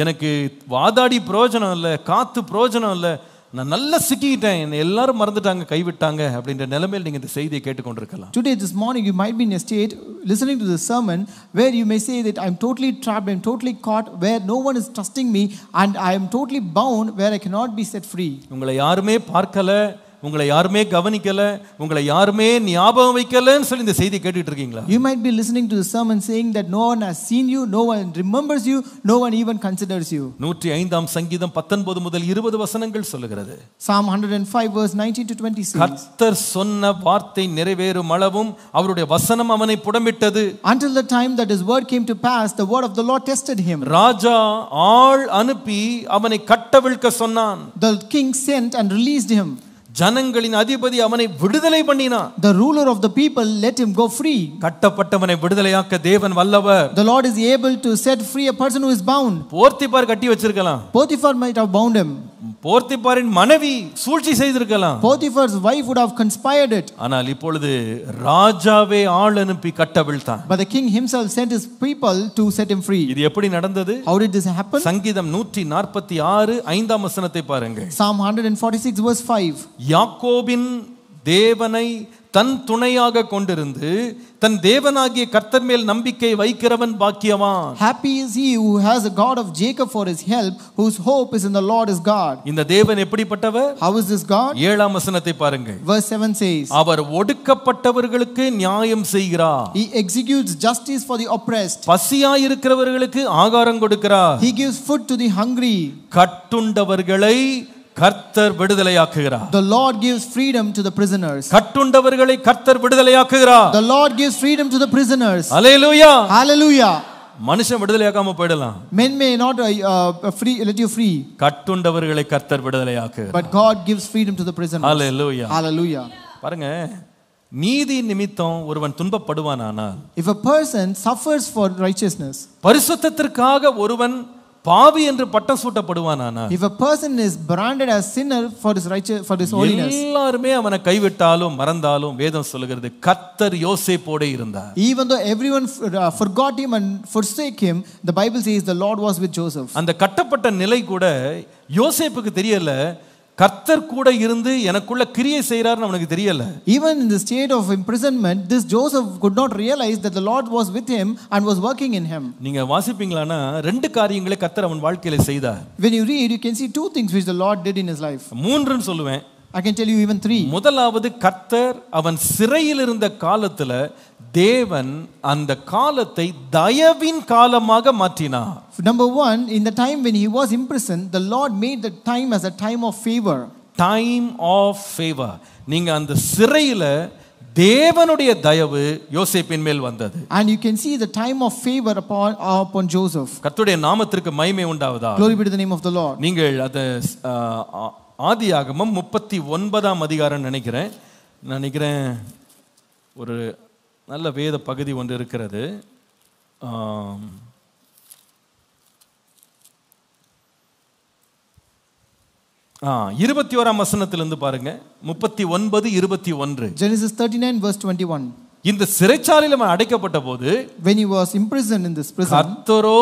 எனக்கு வாதாடி பிரயோஜனம் இல்லை, காத்து பிரயோஜனம் இல்லை, நான் நல்லா சிக்கிட்டேன், என்ன எல்லாரும் மறந்துட்டாங்க, கைவிட்டாங்க அப்படின்ற நிலைமையில் நீங்க இந்த செய்தியை கேட்டுக்கொண்டிருக்கலாம். Today, this morning, you might be in a state listening to this sermon where you may say that I'm totally trapped, I'm totally caught, where no one is trusting me and I am totally bound, where I cannot be set free. உங்களை யாருமே பார்க்கல, உங்களை யாருமே கவனிக்கல, உங்களை யாருமே ஞாபகம் வைக்கலன்னு சொல்லி இந்த செய்தி கேட்டுட்டு இருக்கீங்களா? You might be listening to the sermon saying that no one has seen you, no one remembers you, no one even considers you. 105 சங்கீதம் 19 முதல் 20 வசனங்கள் சொல்லுகிறது. Psalm 105 verse 19 to 20 says, கர்த்தர் சொன்ன வார்த்தை நிறைவேறும் அளவும் அவருடைய வசனம் அவனை புடமிட்டது. Until the time that his word came to pass, the word of the Lord tested him. ராஜா ஆள் அனுப்பி அவனை கட்டவிழ்க்க சொன்னான். The king sent and released him. ஜனங்களின் அதிபதி அவனை விடுதலை பண்ணினான். The ruler of the people let him go free. கட்டப்பட்டவனை விடுதலையாக்க தேவன் வல்லவர். The Lord is able to set free a person who is bound. Potiphar கட்டி வச்சிருக்கலாம். Potiphar might have bound him. போர்த்திபாரின் மனைவி சூழ்ச்சி செய்திருக்கலாம். Potiphar's wife would have conspired it. ஆனால் இப்பொழுது ராஜாவே ஆள் அனுப்பி கட்டவிழ்த்தான். But the king himself sent his people to set him free. இது எப்படி நடந்தது? How did this happen? சங்கீதம் 146 5ஆம் வசனத்தை பாருங்கள். Psalm 146 verse 5. யாக்கோபின் தேவனை தன் துணையாக கொண்டிருந்து தன் தேவனாகிய கர்த்தர் மேல் நம்பிக்கை வைக்கிறவன் பாக்கியவான். Happy is he who has a God of Jacob for his help, whose hope is in the Lord his God. இந்த தேவன் எப்படிப்பட்டவர்? How is this God? 7ஆம் வசனத்தை பாருங்கள். Verse 7 says, அவர் ஒடுக்கப்பட்டவர்களுக்கு நியாயம் செய்கிறார். He executes justice for the oppressed. பசியாய் இருக்கிறவர்களுக்கு ஆகாரம் கொடுக்கிறார். He gives food to the hungry. கட்டுண்டவர்களை கர்த்தர் விடுதலையாக்குகிறார். The Lord gives freedom to the prisoners. கட்டுண்டவர்களை கர்த்தர் விடுதலையாக்குகிறார். The Lord gives freedom to the prisoners. Hallelujah. Hallelujah. மனுஷன் விடுதலையாக்காம போய்டலாம். Men may not let you free. கட்டுண்டவர்களை கர்த்தர் விடுதலையாக்குகிறார். But God gives freedom to the prisoners. Hallelujah. Hallelujah. பாருங்க, நீதி நிமித்தம் ஒருவன் துன்பப்படுவானானால், If a person suffers for righteousness, பரிசுத்தத்திற்காக ஒருவன் பாவி என்று பட்டம் சூட்டப்படுவானானால், if a person is branded as sinner for his holiness, எல்லாருமே அவனை கைவிட்டாலும் மறந்தாலும் வேதம் சொல்லுகிறது கர்த்தர் யோசேப்போடு இருந்தார். even though everyone forgot him and forsake him, the Bible says the Lord was with Joseph. அந்த கட்டப்பட்ட நிலை கூட யோசேப்புக்கு தெரியல, கர்த்தர் கூட இருந்து எனக்குள்ள கிரியை செய்றாருன்னு அவனுக்கு தெரியல. Even in the state of imprisonment, this Joseph could not realize that the Lord was with him and was working in him. நீங்க வாசிப்பீங்களானா ரெண்டு காரியங்களை கர்த்தர் அவன் வாழ்க்கையில செய்தார். When you read, you can see two things which the Lord did in his life. மூன்றுன்னு சொல்லுவேன். I can tell you even three. முதலாவது, கர்த்தர் அவன் சிறையில் இருந்த காலத்துல தேவன் அந்த காலத்தை தயவின் காலமாக மாற்றினார். Number one, in the time when he was imprisoned, the Lord made the time as a time of favor. Time of favor. நீங்க அந்த சிறையில தேவனுடைய தயவு யோசேப்பின் மேல் வந்தது. And you can see the time of favor upon Joseph. கர்த்தருடைய நாமத்திற்கு மகிமை உண்டாவதாக. Glory be to the name of the Lord. நீங்கள் அத ஆதியாகமம் 39ஆம் அதிகாரம் நினைக்கிறேன் ஒரு நல்ல வேத பகுதி ஒன்று இருக்கிறது. 21ஆம் வசனத்திலிருந்து பாருங்க. 39:21. Genesis 39 verse 21. இந்த சிறைச்சாலையில் அவன் அடைக்கப்பட்ட போது, when he was imprisoned in this prison, கர்த்தரோ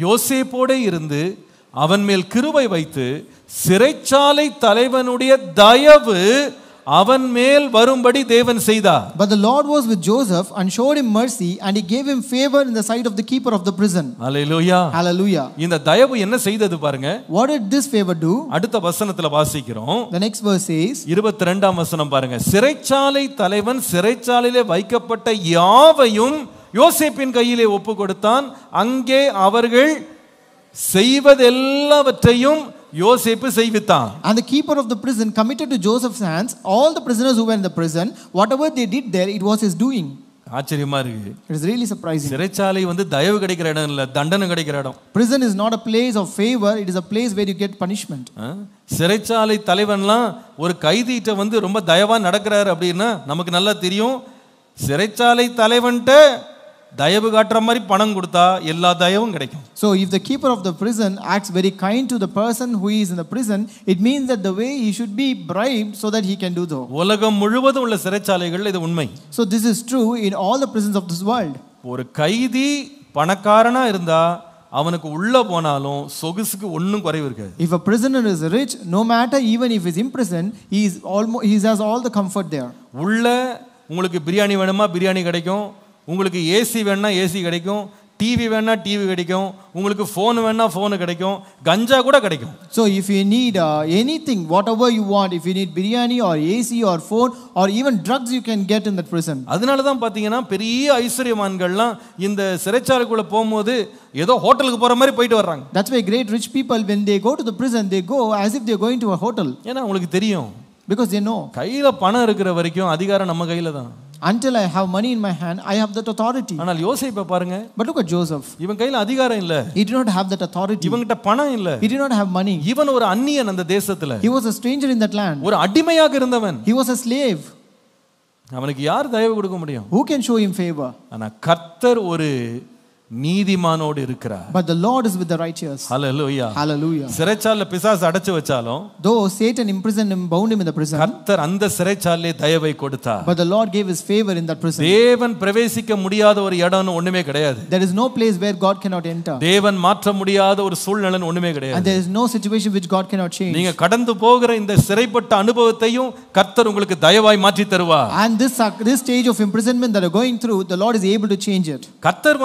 யோசேப்போடு இருந்து அவன் மேல் கிருபை வைத்து சிறைச்சாலை தலைவனுடைய தயவு அவன் மேல் வரும்படி தேவன் செய்தார். But the Lord was with Joseph and showed him mercy, and he gave him favor in the sight of the keeper of the prison. Hallelujah. Hallelujah. இந்த தயவு என்ன செய்தது பாருங்க. What did this favor do? அடுத்த வசனத்துல வாசிக்கிறோம். The next verse says, 22ஆம் வசனம் பாருங்க. சிறைச்சாலை தலைவன் சிறைச்சாலையிலே வைக்கப்பட்ட யாவையும் யோசேப்பின் கையிலே ஒப்பு கொடுத்தான். அங்கே அவர்கள் செய்வதெல்லாவற்றையும் யோசேப்பு செய்வித்தான். And the keeper of the prison committed to Joseph's hands all the prisoners who were in the prison. Whatever they did there, it was his doing. ஆச்சரியமா இருக்கு. It is really surprising. சிறைச்சாலை தயவு கிடைக்கிற இடம் இல்ல, தண்டனை கிடைக்கிற இடம். Prison is not a place of favor, it is a place where you get punishment. சிறைச்சாலை தலைவன்லாம் ஒரு கைதிட்ட ரொம்ப தயவா நடக்கிறாரு அப்படின்னா நமக்கு நல்லா தெரியும். சிறைச்சாலை தலைவன்ட்ட தயவு காட்டுற மாதிரி பணம் கொடுத்தா எல்லா தயவும் கிடைக்கும். So if the keeper of the prison acts very kind to the person who is in the prison, it means that the way he should be bribed so that he can do so. உலகம் முழுவதும் உள்ள சிறைச்சாலைகள் இது உண்மை. So this is true in all the prisons of this world. ஒரு கைதி பணக்காரனா இருந்தா அவனுக்கு உள்ள போனாலும் சொகுசுக்கு ஒண்ணும் குறைவு இருக்காது. If a prisoner is rich, no matter even if he is imprisoned, he has all the comfort there. உள்ள உங்களுக்கு பிரியாணி வேணுமா பிரியாணி கிடைக்கும், உங்களுக்கு ஏசி வேணா ஏசி கிடைக்கும், டிவி வேணா டிவி கிடைக்கும், உங்களுக்கு ஃபோன் வேணா ஃபோன் கிடைக்கும், கஞ்சா கூட கிடைக்கும். So if you need anything, whatever you want, if you need biryani or AC or phone or even drugs, you can get in that prison. அதனால தான் பாத்தீங்கன்னா பெரிய ஐஸ்வர்யவான்கள்லாம் இந்த சிறைச்சாலைக்குள்ள போகும்போது ஏதோ ஹோட்டலுக்கு போற மாதிரி போயிட்டு வர்றாங்க. That's why great rich people, when they go to the prison, they go as if they are going to a hotel. ஏன்னா உங்களுக்கு தெரியும், because they know கையில பணம் இருக்கிற வரைக்கும் அதிகாரம் நம்ம கையில தான். Until I have money in my hand, I have that authority. ஆனால் யோசேப்பை பாருங்க. But look at Joseph. இவன் கையில அதிகாரம் இல்ல. He did not have that authority. இவன்கிட்ட பணம் இல்ல. He did not have money. இவன் ஒரு அந்நியன் அந்த தேசத்துல. He was a stranger in that land. ஒரு அடிமையாக இருந்தவன். He was a slave. அவனுக்கு யார் தயவு கொடுக்க முடியும்? Who can show him favor? ஆனா கர்த்தர் ஒரு நீதிமானோடு இருக்கிறார். But the Lord is with the righteous. Hallelujah. Hallelujah. சிறைச்சாலையில பிசாசு அடைச்சு வச்சாலும், though Satan imprisoned him, bound him in the prison, கர்த்தர் அந்த சிறைச்சாலையிலே தயவை கொடுத்தார். but the Lord gave his favor in that prison. தேவன் பிரவேசிக்க முடியாத ஒரு இடம்னு ஒண்ணுமே கிடையாது. There is no place where God cannot enter. தேவன் மாற்ற முடியாத ஒரு சூழ்நிலைன்னு ஒண்ணுமே கிடையாது. And there is no situation which God cannot change. நீங்க கடந்து போகிற இந்த சிறைப்பட்ட அனுபவத்தையும் கர்த்தர் உங்களுக்கு தயவாய் மாற்றி தருவார். And this stage of imprisonment that are going through, the Lord is able to change it. கர்த்தர்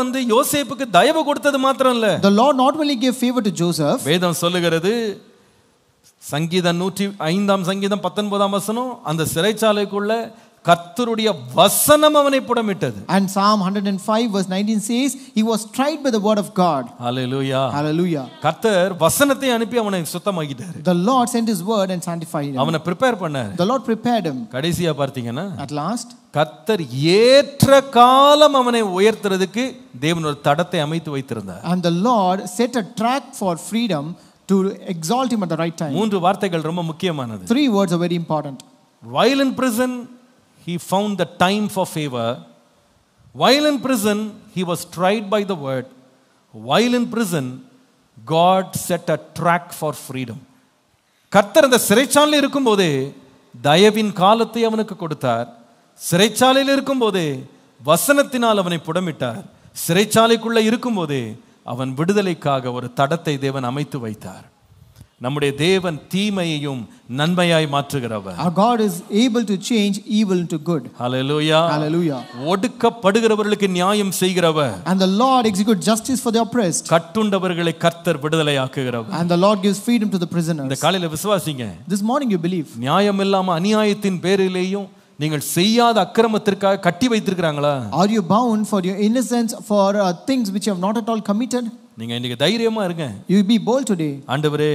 யோசேப்புக்கு தயவு கொடுத்தது மாத்திரம் இல்ல. The Lord not only gave favor to Joseph. வேதம் சொல்லுகிறது, சங்கீதம் 105ஆம் சங்கீதம் 19ஆம் வசனம், அந்த சிறைச்சாலைக்குள்ள கர்த்தருடைய வசனம் அவனை புடமிட்டது. And Psalm 105 verse 19 says, he was tried by the word of God. Hallelujah. Hallelujah. கர்த்தர் வசனத்தை அனுப்பி அவனை சுத்தமாக்கிட்டார். The Lord sent his word and sanctified him. அவனை prepare பண்ணார். The Lord prepared him. கடைசியா பார்த்தீங்கன்னா, at last கர்த்தர் ஏற்ற காலம் அவனை உயர்த்துறதுக்கு தேவன் ஒரு தடத்தை அமைத்து வைத்திருந்தார். And the Lord set a track for freedom to exalt him at the right time. மூன்று வார்த்தைகள் ரொம்ப முக்கியமானது. Three words are very important. While in prison, he found the time for favor. While in prison, he was tried by the word. While in prison, God set a track for freedom. கர்த்தர் அந்த சிறைச்சாலையில் இருக்கும்போதே தயவின் காலத்தை அவனுக்கு கொடுத்தார். சிறைச்சாலையில் இருக்கும்போதே வசனத்தினால் அவனை புடமிட்டார். சிறைச்சாலைக்குள்ள இருக்கும்போதே அவன் விடுதலைக்காக ஒரு தடத்தை தேவன் அமைத்து வைத்தார். நம்முடைய தேவன் தீமையையும் நன்மையாய் மாற்றுகிறவர். Our God is able to change evil into good. Hallelujah. Hallelujah. ஒடுக்கப்படுகிறவர்களுக்கு நியாயம் செய்கிறவர். And the Lord executes justice for the oppressed. கட்டுண்டவர்களை கர்த்தர் விடுதலையாக்குகிறவர். And the Lord gives freedom to the prisoners. இந்த காலையில விசுவாசிங்க. This morning you believe. நியாயம் இல்லாம அநியாயத்தின் பேரிலேயும் நீங்கள் செய்யாத அக்கிரமத்திற்காக கட்டி வைத்திருக்கிறாங்களா? Are you bound for your innocence for things which you have not at all committed? நீங்க இன்னைக்கு தைரியமா இருங்க. You be bold today. ஆண்டவரே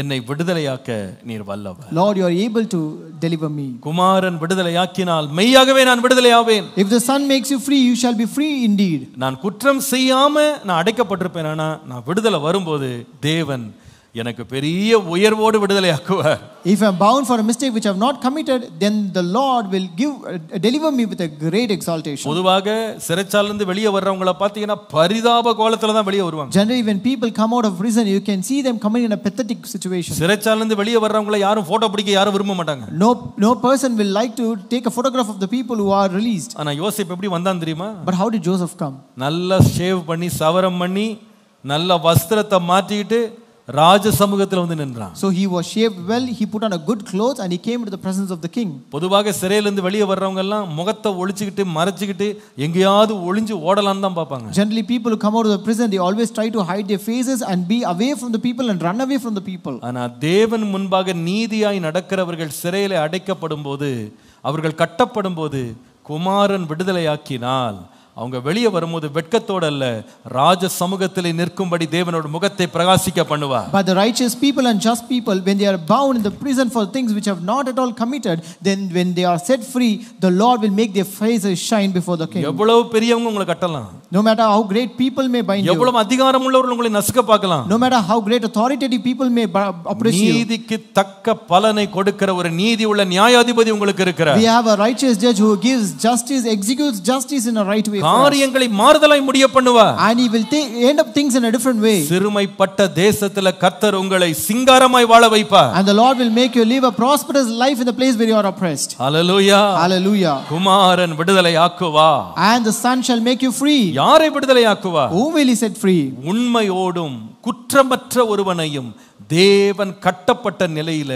என்னை விடுதலையாக்க நீர் வல்லவர். Lord, you are able to deliver me. குமாரன் விடுதலையாக்கினால் மெய்யாகவே நான் விடுதலையாவேன். If the Son makes you free, you shall be free indeed. நான் குற்றம் செய்யாம நான் அடைக்கப்பட்டிருப்பேன். ஆனா நான் விடுதலை வரும்போது தேவன் எனக்கு பெரிய உயர்வோடு விடுதலையாக்குவார். If I am bound for a mistake which I have not committed, then the Lord will deliver me with a great exaltation. பொதுவாக சிறைச்சாலையில இருந்து வெளியே வர்றவங்கள பாத்தீங்கன்னா பரிதாப கோலத்துல தான் வெளியே வருவாங்க. Generally when people come out of prison, you can see them coming in a pathetic situation. சிறைச்சாலையில இருந்து வெளியே வர்றவங்கள யாரும் போட்டோ பிடிக்க யாரும் விரும்ப மாட்டாங்க. No person will like to take a photograph of the people who are released. ஆனா யோசேப் எப்படி வந்தான் தெரியுமா? But how did Joseph come? நல்லா ஷேவ் பண்ணி சவரம் பண்ணி நல்ல வஸ்திரத்தை மாட்டிக்கிட்டு ராஜ சமூகத்துல வந்து நின்றான். So he was shaved well, he put on a good clothes and he came into the presence of the king. பொதுவாக சிறையில இருந்து வெளியே வர்றவங்க எல்லாம் முகத்தை ஒளிச்சிக்கிட்டு மறைச்சிக்கிட்டு எங்கேயாவது ஒளிஞ்சு ஓடலாம்னு தான் பார்ப்பாங்க. Generally people who come out of the prison, they always try to hide their faces and be away from the people and run away from the people. ஆனா தேவன் முன்பாக நீதியாய் நடக்கிறவர்கள் சிறையிலே அடைக்கப்படும்போது அவர்கள் கட்டப்படும்போது குமாரன் விடுதலையாக்கினால் அவங்க வெளியே வரும்போது வெட்கத்தோட அல்ல ராஜ சமூகத்திலே நிற்கும்படி தேவனோட முகத்தை பிரகாசிக்க பண்ணுவார். But the righteous people and just people, when they are bound in the prison for things which have not at all committed, then when they are set free, the Lord will make their faces shine before the king. எவ்வளவு பெரியவங்க உங்களை கட்டலாம். No matter how great people may bind you. எவ்வளவு அதிகாரம் உள்ளவர்கள் உங்களை நசுக்க பார்க்கலாம். No matter how great authoritative people may oppress you. நீதிக்கு தக்க பலனை கொடுக்கிற ஒரு நீதி உள்ள நியாயாதிபதி உங்களுக்கு இருக்கிறார். We have a righteous judge who gives justice, executes justice in a right way. காரியங்களை மாறுதலாய் முடிய பண்ணுவார். And he will end up things in a different way. சிறுமைப்பட்ட தேசத்துல கர்த்தர் உங்களை சிங்காரமாய் வாழ வைப்பார். And the Lord will make you live a prosperous life in the place where you are oppressed. Hallelujah. Hallelujah. Kumaran விடுதலையாக்குவார். And the Son shall make you free. யாரை விடுதலையாக்குவார்? Who will he set free? உண்மையோடும் குற்றமற்ற ஒருவனையும் தேவன் கட்டப்பட்ட நிலையில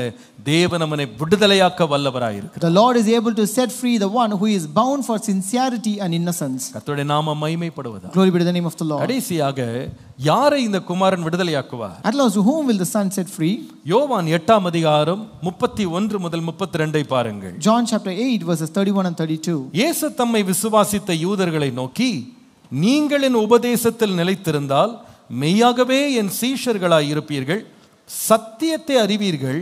தேவன் அவனை விடுதலையாக்க வல்லவராயிருக்கிறார். The Lord is able to set free the one who is bound for sincerity and innocence. கர்த்தருடைய நாமம் மகிமைப்படுவதாக. Glory be to the name of the Lord. கடைசியாக யாரை இந்த குமாரன் விடுதலையாக்குவார்? At last, whom will the Son set free? யோவான் 8ஆம் அதிகாரம் 31 முதல் 32 பாருங்கள். John chapter 8 verses 31 and 32. இயேசு தம்மை விசுவாசித்த யூதர்களை நோக்கி, நீங்கள் என் உபதேசத்தில் நிலைத்திருந்தால் மெய்யாகவே என் சீஷர்களாய் இருப்பீர்கள், சத்தியத்தை அறிவீர்கள்,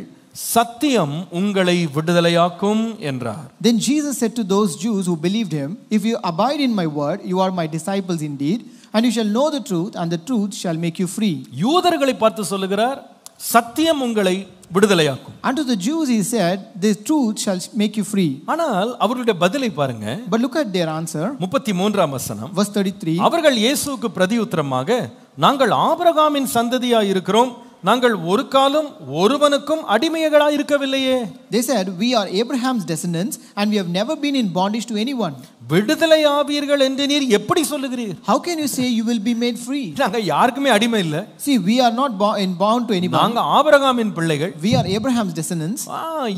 சத்தியம் உங்களை விடுதலையாக்கும் என்றார். Then Jesus said to those Jews who believed him, if you abide in my word, you are my disciples indeed, and you shall know the truth, and the truth shall make you free. யூதர்களை பார்த்து சொல்லுகிறார், சத்தியம் உங்களை விடுதலையாக்கும். Unto the Jews he said, the truth shall make you free. ஆனால் அவர்களுடைய பதிலை பாருங்க. But look at their answer. 33ஆம் வசனம். Verse 33. அவர்கள் இயேசுவுக்கு பிரதியுத்தரமாக, நாங்கள் ஆபிரகாமின் சந்ததியாய் இருக்கிறோம், நாங்கள் ஒரு காலம் ஒருவனுக்கும் அடிமைகளாய் இருக்கவில்லையே. They said, we are Abraham's descendants and we have never been in bondage to anyone. விடுதலையாவீர்கள் என்று நீர் எப்படி சொல்லுகிறீர்? How can you say you will be made free? நாங்க யாருக்குமே அடிமை இல்ல. See, we are not bound to anyone. நாங்க ஆபிரகாமின் பிள்ளைகள். We are Abraham's descendants.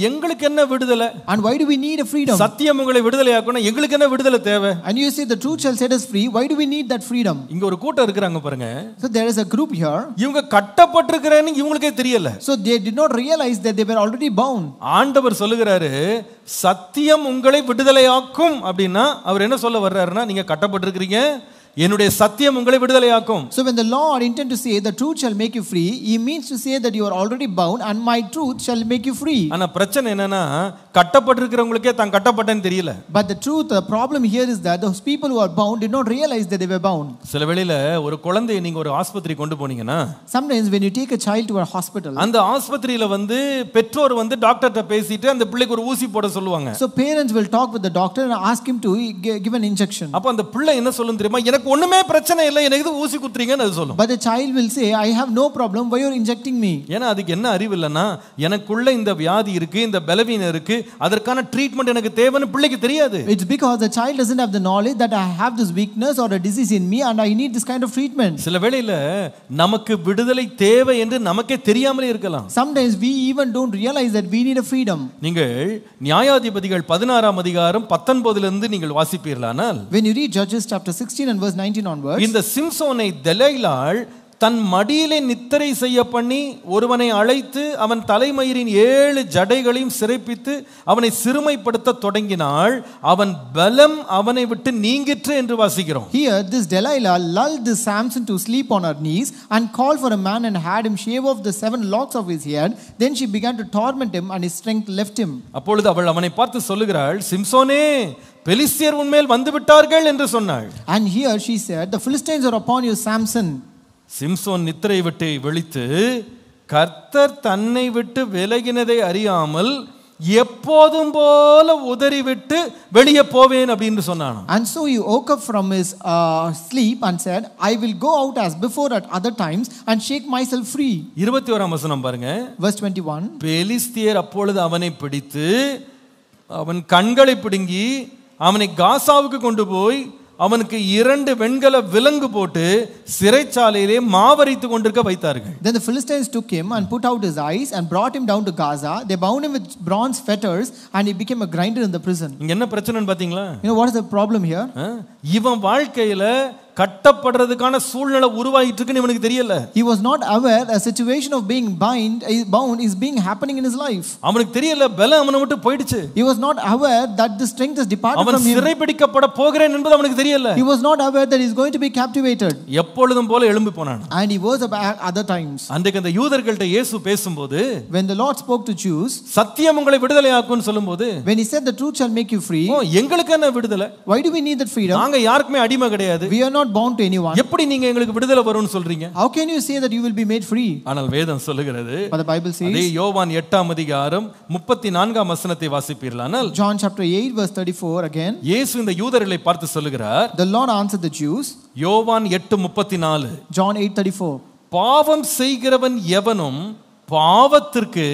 எங்களுக்கு என்ன விடுதலை? And why do we need a freedom? சத்தியம் உங்களை விடுதலையாக்கணும், எங்களுக்கு என்ன விடுதலை தேவை? And you say the truth shall set us free. Why do we need that freedom? இங்க ஒரு கூட்டம் இருக்குறாங்க பாருங்க. So there is a group here. இவங்க கட்டப்பட்டிருக்கறேன்னு இவங்களுக்கே தெரியல. So they did not realize that they were already bound. ஆண்டவர் சொல்லுகிறாரு, சத்தியம் உங்களை விடுதலையாக்கும் அப்படினா அவர் என்ன சொல்ல வர்றாருன்னா, நீங்க கட்டப்பட்டிருக்கீங்க, என்னுடைய சத்தியம் உங்களை விடுதலையாக்கும். So when the Lord intend to say the truth shall make you free, he means to say that you are already bound and my truth shall make you free. ஆனா பிரச்சனை என்னன்னா, கட்டப்பட்டிருக்கிறவங்களுக்கே தான் கட்டப்பட்டேன்னு தெரியல. But the truth, the problem here is that those people who are bound did not realize that they were bound. சில வேளையில ஒரு குழந்தையை நீங்க ஒரு ஆஸ்பத்திரி கொண்டு போனீங்கன்னா, sometimes when you take a child to a hospital, அந்த ஆஸ்பத்திரியில வந்து பெற்றோர் வந்து டாக்டர்ட்ட பேசிட்டு அந்த பிள்ளைக்கு ஒரு ஊசி போட சொல்லுவாங்க. So parents will talk with the doctor and ask him to give an injection. அப்ப அந்த பிள்ளை என்ன சொல்லும் தெரியுமா? எனக்கு எனக்கு ஒண்ணுமே பிரச்சனை இல்லை, எனக்கு எதுக்கு ஊசி குத்துறீங்கன்னு அது சொல்லும். But the child will say, I have no problem, why you are injecting me? ஏன்னா அதுக்கு என்ன அறிவு இல்லைன்னா, எனக்குள்ள இந்த வியாதி இருக்கு, இந்த பலவீனம் இருக்கு, அதற்கான ட்ரீட்மெண்ட் எனக்கு தேவைன்னு பிள்ளைக்கு தெரியாது. It's because the child doesn't have the knowledge that I have this weakness or a disease in me and I need this kind of treatment. சில வேளையில நமக்கு விடுதலை தேவை என்று நமக்கே தெரியாமலே இருக்கலாம். Sometimes we even don't realize that we need a freedom. நீங்கள் நியாயாதிபதிகள் 16ஆம் அதிகாரம் 19 இருந்து நீங்கள் வாசிப்பீர்களானால், When you read Judges chapter 16 and verse 19 onwards, இந்த சிம்சோனை தெலைலாள் தன் மடியிலே நித்திரை செய்ய பண்ணி ஒருவனை அழைத்து அவன் தலைமயிரின் 7 ஜடைகளையும் சிறைப்பித்து அவனை சிறுமைப்படுத்த தொடங்கினாள், அவன் பலம் அவனை விட்டு நீங்கிற்று என்று வாசிக்கிறோம். Here this Delilah lulled this Samson to sleep on her knees and called for a man and had him shave off the 7 locks of his head. Then she began to torment him and his strength left him. அப்பொழுது அவள் அவனை பார்த்து சொல்லுகிறாள், சிம்சோனே, பெலிஸ்தியர் உன்மேல் வந்து விட்டார்கள் என்று சொன்னாள். And here she said, the Philistines are upon you, Samson. Samson நித்திரை விட்டு விழித்து கர்த்தர் தன்னை விட்டு விலகினதை அறியாமல் எப்போதும் போல உதறிவிட்டு வெளியே போவேன் அப்படின்னு சொன்னான். And so he woke up from his sleep and said, I will go out as before at other times and shake myself free. 21ஆம் வசனம் பாருங்க. Verse 21. பெலிஸ்தியர் அப்பொழுது அவனை பிடித்து அவன் கண்களை பிடுங்கி அவனை காசாவுக்கு கொண்டு போய் அவனுக்கு 2 வெண்கல விலங்கு போட்டு சிறைச்சாலையிலே மாவரித்து கொண்டிருக்க வைத்தார்கள். Then the Philistines took him and put out his eyes and brought him down to Gaza. They bound him with bronze fetters and he became a grinder in the prison. இங்க என்ன பிரச்சனைன்னு பாத்தீங்களா? You know what is the problem here? இவன் வாழ்க்கையில கட்டப்படுறதுக்கான சூழ்நிலை உருவாயிட்டு இருக்குன்னு இவனுக்கு தெரியல. He was not aware a situation of being bound is being happening in his life. அவனுக்கு தெரியல பலம் அவனை விட்டு போயிடுச்சு. He was not aware that the strength has departed from him. அவன் சிறைபிடிக்கப்பட போகிறேன் என்பது அவனுக்கு தெரியல. He was not aware that he is going to be captivated. எப்பொழுதும் போல எழும்பி போனான். And he was at other times. அன்றைக்கு அந்த யூதர்கள்ட்ட இயேசு பேசும்போது, when the Lord spoke to Jews, சத்தியம் உங்களை விடுதலையாக்கும்னு சொல்லும்போது, when he said the truth shall make you free, எங்களுக்கு என்ன விடுதலை? why do we need that freedom? நாங்க யாருக்குமே அடிமை கிடையாது. We are not bound to anyone. எப்படி நீங்க எங்களுக்கு விடுதலை வரும்னு சொல்றீங்க? How can you say that you will be made free? ஆனால் வேதம் சொல்லுகிறது, but the Bible says, அதே யோவான் 8ஆம் அதிகாரம் 34ஆம் வசனத்தை வாசிப்பீர்களானால், John chapter 8 verse 34 again, இயேசு இந்த யூதர்களை பார்த்து சொல்லுகிறார், the Lord answered the Jews, யோவான் 8:34, John 8:34, பாவம் செய்கிறவன் எவனும் பாவத்திற்கு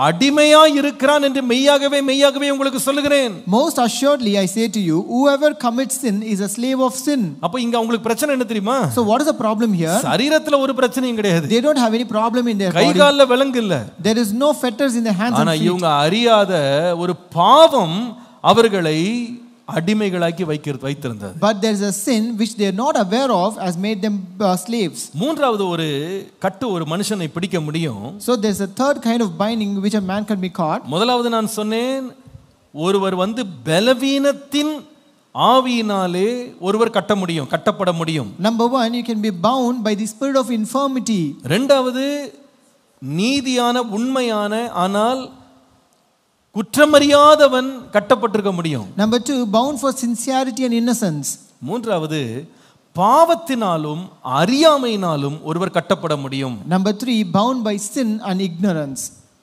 அடிமையா இருக்கிறான் என்று மெய்யாகவே உங்களுக்கு சொல்லுகிறேன். Most assuredly I say to you, whoever commits sin is a slave of sin. அப்ப இங்க உங்களுக்கு பிரச்சனை என்ன தெரியுமா? So what is the problem here? சரீரத்துல ஒரு பிரச்சனையும் கிடையாது. They don't have any problem in their body. கை கால்ல விலங்கு இல்ல. There is no fetters in their hands and feet. ஆனா இவங்க அறியாத ஒரு பாவம் அவர்களை அடிமைகளாக்கி வைத்திருந்தது. But there is a sin which they are not aware of has made them slaves. மூன்றாவது ஒரு கட்டு ஒரு மனுஷனை பிடிக்க முடியும். So there is a third kind of binding which a man can be caught. முதலாவது நான் சொன்னேன், ஒருவர் பலவீனத்தின் ஆவியினாலே ஒருவர் கட்டப்பட முடியும். Number 1, you can be bound by the spirit of infirmity. இரண்டாவது நீதியான உண்மையான ஆனால் குற்றமறியாதவன் கட்டப்பட்டிருக்க முடியும். Number 2, bound for sincerity and innocence. மூன்றாவது பாவத்தினாலும் அறியாமையினாலும் ஒருவர் கட்டப்பட முடியும். Number 3, bound by sin and ignorance.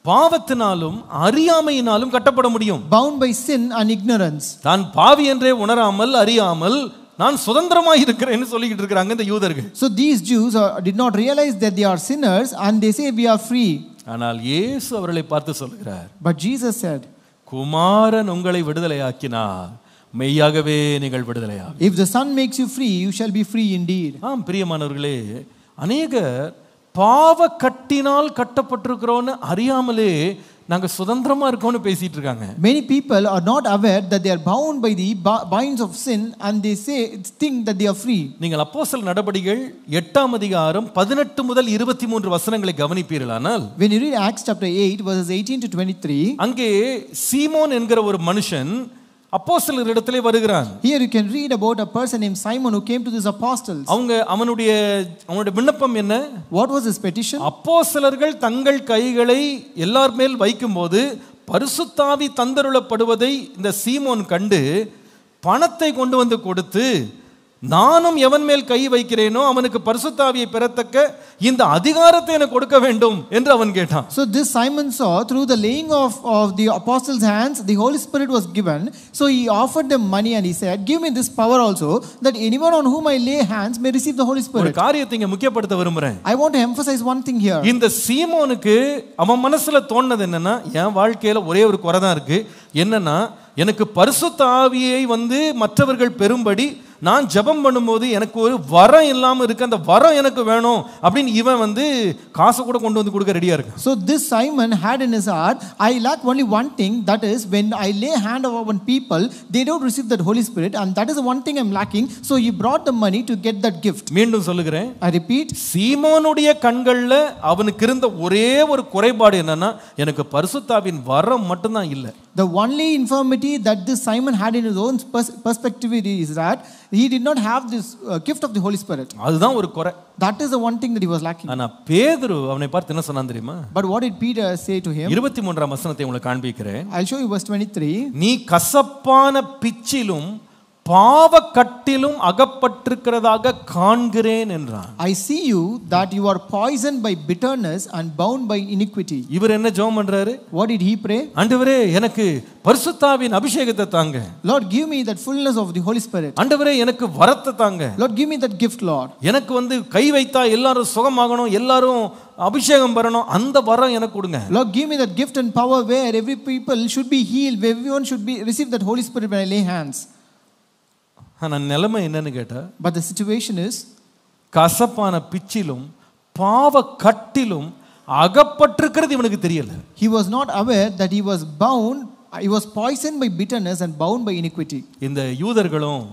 பாவத்தினாலும் அறியாமையினாலும் கட்டப்பட முடியும். Bound by sin and ignorance. தான் பாவி என்றே உணராமல் அறியாமல் நான் சுதந்திரமாய் இருக்கிறேன்னு சொல்லிட்டு இருக்காங்க இந்த யூதர்கள். So these Jews did not realize that they are sinners and they say we are free. ஆனால் இயேசு அவர்களை பார்த்து சொல்கிறார், but Jesus said, குமாரன் உங்களை விடுதலையாக்கினார், மெய்யாகவே நீங்கள் விடுதலையாகு. if the son makes you free, you shall be free indeed. ஆம் பிரியமானவர்களே, அநேகர் பாவ கட்டினால் கட்டப்பட்டிருக்கிறோன்னு அறியாமலே நாங்க சுதந்திரமா இருக்கோம்னு பேசிட்டு இருக்காங்க. Many people are not aware that they are bound by the binds of sin and they think that they are free. நீங்கள் அப்போஸ்தலர் நடபடிகள் 8ஆம் அதிகாரம் 18 முதல் 23 வசனங்களை கவனிப்பீர்களானால், when you read Acts chapter 8 verses 18 to 23, அங்கே சீமோன் என்கிற ஒரு மனுஷன் அப்போஸ்தலரிடத்திலே வருகிறான். here you can read about a person named Simon who came to these apostles. அவனுடைய விண்ணப்பம் என்ன? What was his petition? அப்போஸ்தலர்கள் தங்கள் கைகளை எல்லார் மேல் வைக்கும்போது பரிசுத்தாவி தந்தருளப்படுவதை இந்த சீமோன் கண்டு பணத்தை கொண்டு வந்து கொடுத்து நானும் எவன் மேல் கை வைக்கிறேனோ அவனுக்கு பரிசுத்த ஆவியை பெறத்தக்க இந்த அதிகாரத்தை எனக்கு கொடுக்க வேண்டும் என்று அவன் கேட்டான். So this Simon saw through the laying of the apostles' hands, the Holy Spirit was given. So he offered them money and he said, "Give me this power also, that anyone on whom I lay hands may receive the Holy ஒரு Spirit." காரியத்தை இங்க முக்கியப்படுத்த விரும்புறேன். I want to emphasize one thing here. இந்த சீமோனுக்கு அவன் மனசுல தோணுனது என்னன்னா, என் வாழ்க்கையில ஒரே ஒரு குறை தான் இருக்கு. என்னன்னா, எனக்கு பரிசுத்த ஆவியை மற்றவர்கள் பெறும்படி நான் ஜெபம் பண்ணும்போது எனக்கு ஒரு வரம் இல்லாம இருக்கு, அந்த வரம் எனக்கு வேணும் அப்படின்னு இவன் காசு கூட கொண்டு வந்து கொடுக்க ரெடியா இருக்கு. So this Simon had in his heart, I lack only one thing, that is when I lay hand on people, they don't receive that Holy Spirit, and that is the one thing I'm lacking. So he brought the money to get that gift. மீண்டும் சொல்லுகிறேன், I repeat, சீமோனுடைய கண்கள்ல அவனுக்கு இருந்த ஒரே ஒரு குறைபாடு என்னன்னா, எனக்கு பரிசுத்தாவின் வரம் மட்டும்தான் இல்ல. The only infirmity that this Simon had in his own perspective is that he did not have this gift of the Holy Spirit. அதுதான் ஒரு குறை. That is the one thing that he was lacking. ஆனா பேதுரு அவனை பார்த்து என்ன சொன்னான் தெரியுமா? But what did Peter say to him? 23ஆம் வசனத்தை உங்களுக்கு காண்பிக்கிறேன். I'll show you verse 23. நீ கசப்பான பிச்சிலும் பாவக்கட்டிலும் அகப்பட்டிருக்கிறதாக காண்கிறேன் என்றான். I see you that you are poisoned by bitterness and bound by iniquity. இவர் என்ன ஜெபம் பண்றாரு? What did he pray? ஆண்டவரே எனக்கு பரிசுத்தாவின் அபிஷேகத்தை தாங்க. Lord, give me that fullness of the Holy Spirit. ஆண்டவரே எனக்கு வரத்தை தாங்க. Lord, give me that gift, Lord. எனக்கு கை வைத்தா எல்லாரும் சுகமாகணும், எல்லாரும் அபிஷேகம் பெறணும், அந்த வரம் எனக்கு கொடுங்க. Lord, give me that gift and power where every people should be healed, where everyone should be receive that Holy Spirit when I lay hands. ஆனா நிலைமை என்னன்னு கேட்டா, But the situation is, கசப்பான பிச்சிலும் பாவ கட்டிலும் அகப்பட்டிருக்கிறது இவனுக்கு தெரியல. he was not aware that he was bound, he was poisoned by bitterness and bound by iniquity. இந்த யூதர்களும்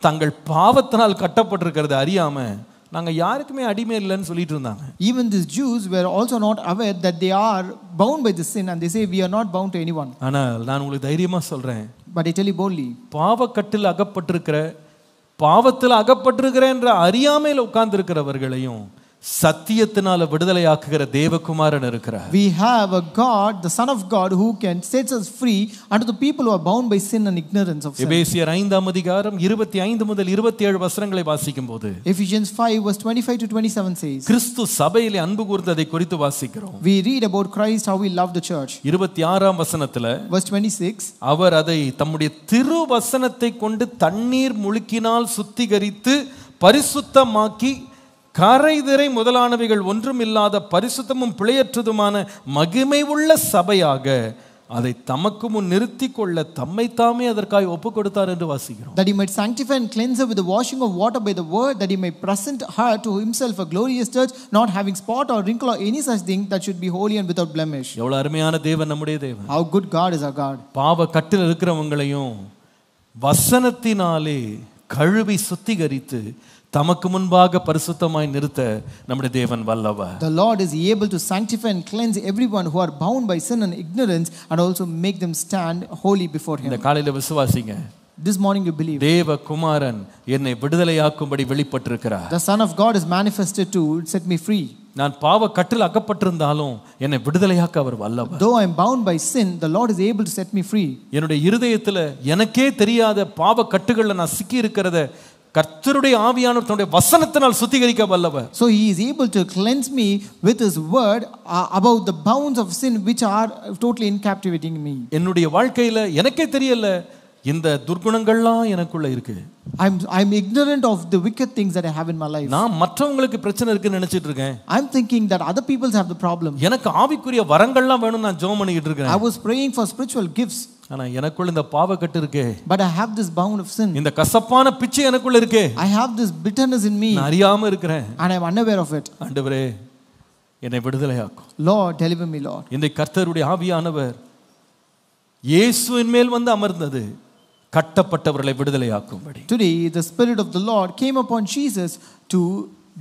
தங்கள் பாவத்தினால் கட்டப்பட்டிருக்கிறது அறியாம நாங்க யாருக்குமே அடிமை இல்லைன்னு சொல்லிட்டு இருந்தாங்க. Even these Jews were also not aware that they are bound by the sin, and they say we are not bound to anyone. ஆனால் நான் உங்களுக்கு தைரியமா சொல்றேன், But I tell you boldly, பாவக்கட்டில் அகப்பட்டிருக்கிற, பாவத்தில் அகப்பட்டிருக்கிறேன்ற அறியாமையில் உட்கார்ந்து இருக்கிறவர்களையும் சத்தியத்தினால விடுதலையாக்குகிற தேவகுமாரன் இருக்கிறார். we have a God, the Son of God, who can set us free unto the people who are bound by sin and ignorance of sin. எபேசியர் 5ஆம் அதிகாரம் 25 முதல் 27 வசனங்களை வாசிக்கும்போது, Ephesians 5 verse 25 to 27 says, கிறிஸ்து சபையிலே அன்பு கூர்ந்ததை குறித்து வாசிக்கிறோம். we read about Christ, how he loved the church. 26ஆம் வசனத்துல Verse 26, அவர் அதை தம்முடைய திரு வசனத்தை கொண்டு தண்ணீர் முழுக்கினால் சுத்திகரித்து பரிசுத்தமாக்கி கரைதிரை முதலானவைகள் ஒன்றும் இல்லாத பரிசுத்தமும் பிழையற்றதுமான மகிமை உள்ள சபையாக அதை தமக்கு முன் நிறுத்திக் கொள்ள தம்மை தாமே அதற்காக ஒப்பு கொடுத்தார் என்று வாசிக்கிறோம். that he might sanctify and cleanse her with the washing of water by the word, that he may present her to himself a glorious church, not having spot or wrinkle or any such thing, that should be holy and without blemish. எவ்வளவு அருமையான தேவன் நம்முடைய தேவன். How good God is our God. பாவ கட்டில் இருக்கிறவங்களையும் வசனத்தினாலே கழுவி சுத்திகரித்து தமக்கு முன்பாக பரிசுத்தமாய் நிறுத்த நம்முடைய தேவன் வல்லவர். The Lord is able to sanctify and cleanse everyone who are bound by sin and ignorance, and also make them stand holy before him. இந்த காலையில விசுவாசிங்க, This morning you believe தேவ குமாரன் என்னை விடுதலையாக்கும்படி வெளிப்பட்டிருக்கிறார். the Son of God is manifested to set me free. நான் பாவ கட்டில் அகப்பட்டிருந்தாலும் என்னை விடுதலையாக்க அவர் வல்லவர். Though I am bound by sin, the Lord is able to set me free. என்னுடைய இருதயத்துல எனக்கே தெரியாத பாவ கட்டுகள்ல நான் சிக்கி இருக்கிறத கர்த்தருடைய ஆவியானவர் தன்னுடைய வசனத்தினால் சுத்திகரிக்க வல்லவர். So he is able to cleanse me with his word about the bounds of sin which are totally incaptivating me. என்னுடைய வாழ்க்கையில எனக்கே தெரியல இந்த துர்குணங்கள்லாம் எனக்குள்ள இருக்கு. I'm ignorant of the wicked things that I have in my life. நான் மற்றவங்களுக்கு பிரச்சனை இருக்குன்னு நினைச்சிட்டு இருக்கேன். I'm thinking that other people have the problem. எனக்கு ஆவிக்குரிய வரங்கள்லாம் வேணும் நான் ஜெபம் பண்ணிட்டு இருக்கேன். I was praying for spiritual gifts. ஆனா எனக்குள்ள இந்த பாவக்கட்டு இருக்கே, But I have this bound of sin. இந்த கசப்பான பிச்சை எனக்குள்ள இருக்கே, I have this bitterness in me, நான் அறியாம இருக்கிறேன். and I'm unaware of it. ஆண்டவரே என்னை விடுதலையாக்கும். Lord, deliver me, Lord. இந்த கர்த்தருடைய ஆவியானவர் இயேசுவின் மேல் அமர்ந்தது கட்டப்பட்டவர்களை விடுதலையாக்கும்படி. Today the Spirit of the Lord came upon Jesus to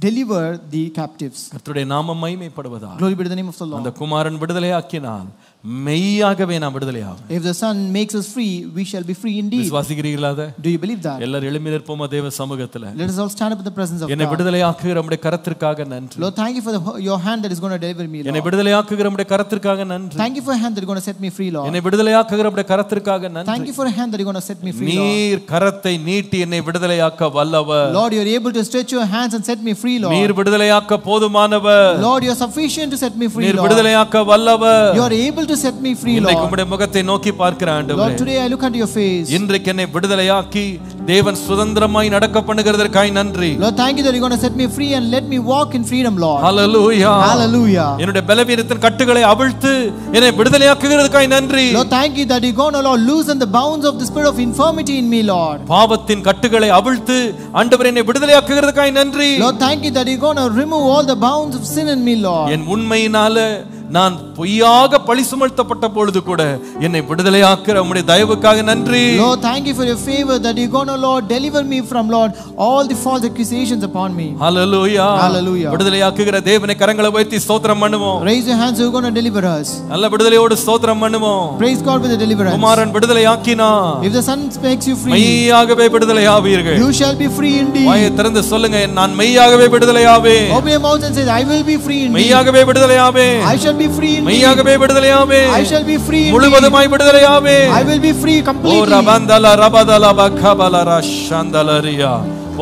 deliver the captives. கர்த்தருடைய நாமம் மகிமைப்படுவதாக. Glory be to the name of the Lord. அந்த குமாரன் விடுதலையாக்கினால் மெய்யாகவே நாம் விடுதலையாவோம். If the Son makes us free, we shall be free indeed. விசுவாசிக்கிறீர்களா அதை? Do you believe that? எல்லாரும் எழும்பி நிற்போமா தேவ சமூகத்துல? Let us all stand up in the presence of என்னை God. விடுதலையாக்குகிற உம்முடைய கரத்திற்காக நன்றி. Lord, thank you for your hand that is going to deliver me, என்னை Lord. விடுதலையாக்குகிற உம்முடைய கரத்திற்காக நன்றி. Thank you for a hand that is going to set me free, Lord. என்னை விடுதலையாக்குகிற உம்முடைய கரத்திற்காக நன்றி. Thank you for a hand that is going to set me free, Lord. நீர் கரத்தை நீட்டி என்னை விடுதலையாக்க வல்லவர். Lord, you are able to stretch your hands and set me free, Lord. நீர் விடுதலையாக்க போதுமானவர். Lord, you are sufficient to set me free, நீர் Lord. விடுதலையாக்க வல்லவர். You are able to set me free, Lord. இன்றைக்கு உம்முடைய முகத்தை நோக்கி பார்க்கிற ஆண்டவரே, Lord, today I look at your face. இன்றைக்கு என்னை விடுதலையாக்கி தேவன் சுதந்திரமாய் நடக்க பண்ணுகிறதற்காய் நன்றி. Lord, thank you that you're going to set me free and let me walk in freedom, Lord. Hallelujah. Hallelujah. என்னுடைய பலவீனத்தின் கட்டுகளை அவிழ்த்து என்னை விடுதலையாக்குகிறதற்காய் நன்றி. Lord, thank you that you're going to, Lord, loosen the bounds of the spirit of infirmity in me, Lord. பாவத்தின் கட்டுகளை அவிழ்த்து ஆண்டவரே என்னை விடுதலையாக்குகிறதற்காய் நன்றி. Lord, thank you that you're going to remove all the bounds of sin in me, Lord. என் உண்மையினால நான் பொய்யாக பழி சுமத்தப்பட்ட பொழுது கூட என்னை விடுதலையாக்குற உம்முடைய தயவுக்காக நன்றி. Lord, thank you for your favor that you're going to, Lord, deliver me from, Lord, all the false accusations upon me. Hallelujah. Hallelujah. விடுதலையாக்குகிற தேவனை கரங்களை உயர்த்தி ஸ்தோத்திரம் பண்ணுவோம். Raise your hands, you're going to deliver us. நல்ல விடுதலையோடு ஸ்தோத்திரம் பண்ணுவோம். Praise God with the deliverance. Kumaran விடுதலையாக்கினா If the Son makes you free, மெய்யாகவே விடுதலையாவீர்கள். you shall be free indeed. வாயை திறந்து சொல்லுங்க, நான் மெய்யாகவே விடுதலையாவேன். Open your mouth and say, I will be free indeed. மெய்யாகவே விடுதலையாவேன். I shall be free indeed. மெய்யாகவே விடுதலையாவேன். I shall be free indeed. முழுவதுமாய் விடுதலையாவேன். I will be free completely. ஓ ரபந்தல ரபதல பக்கபல ரஷந்தலரியா.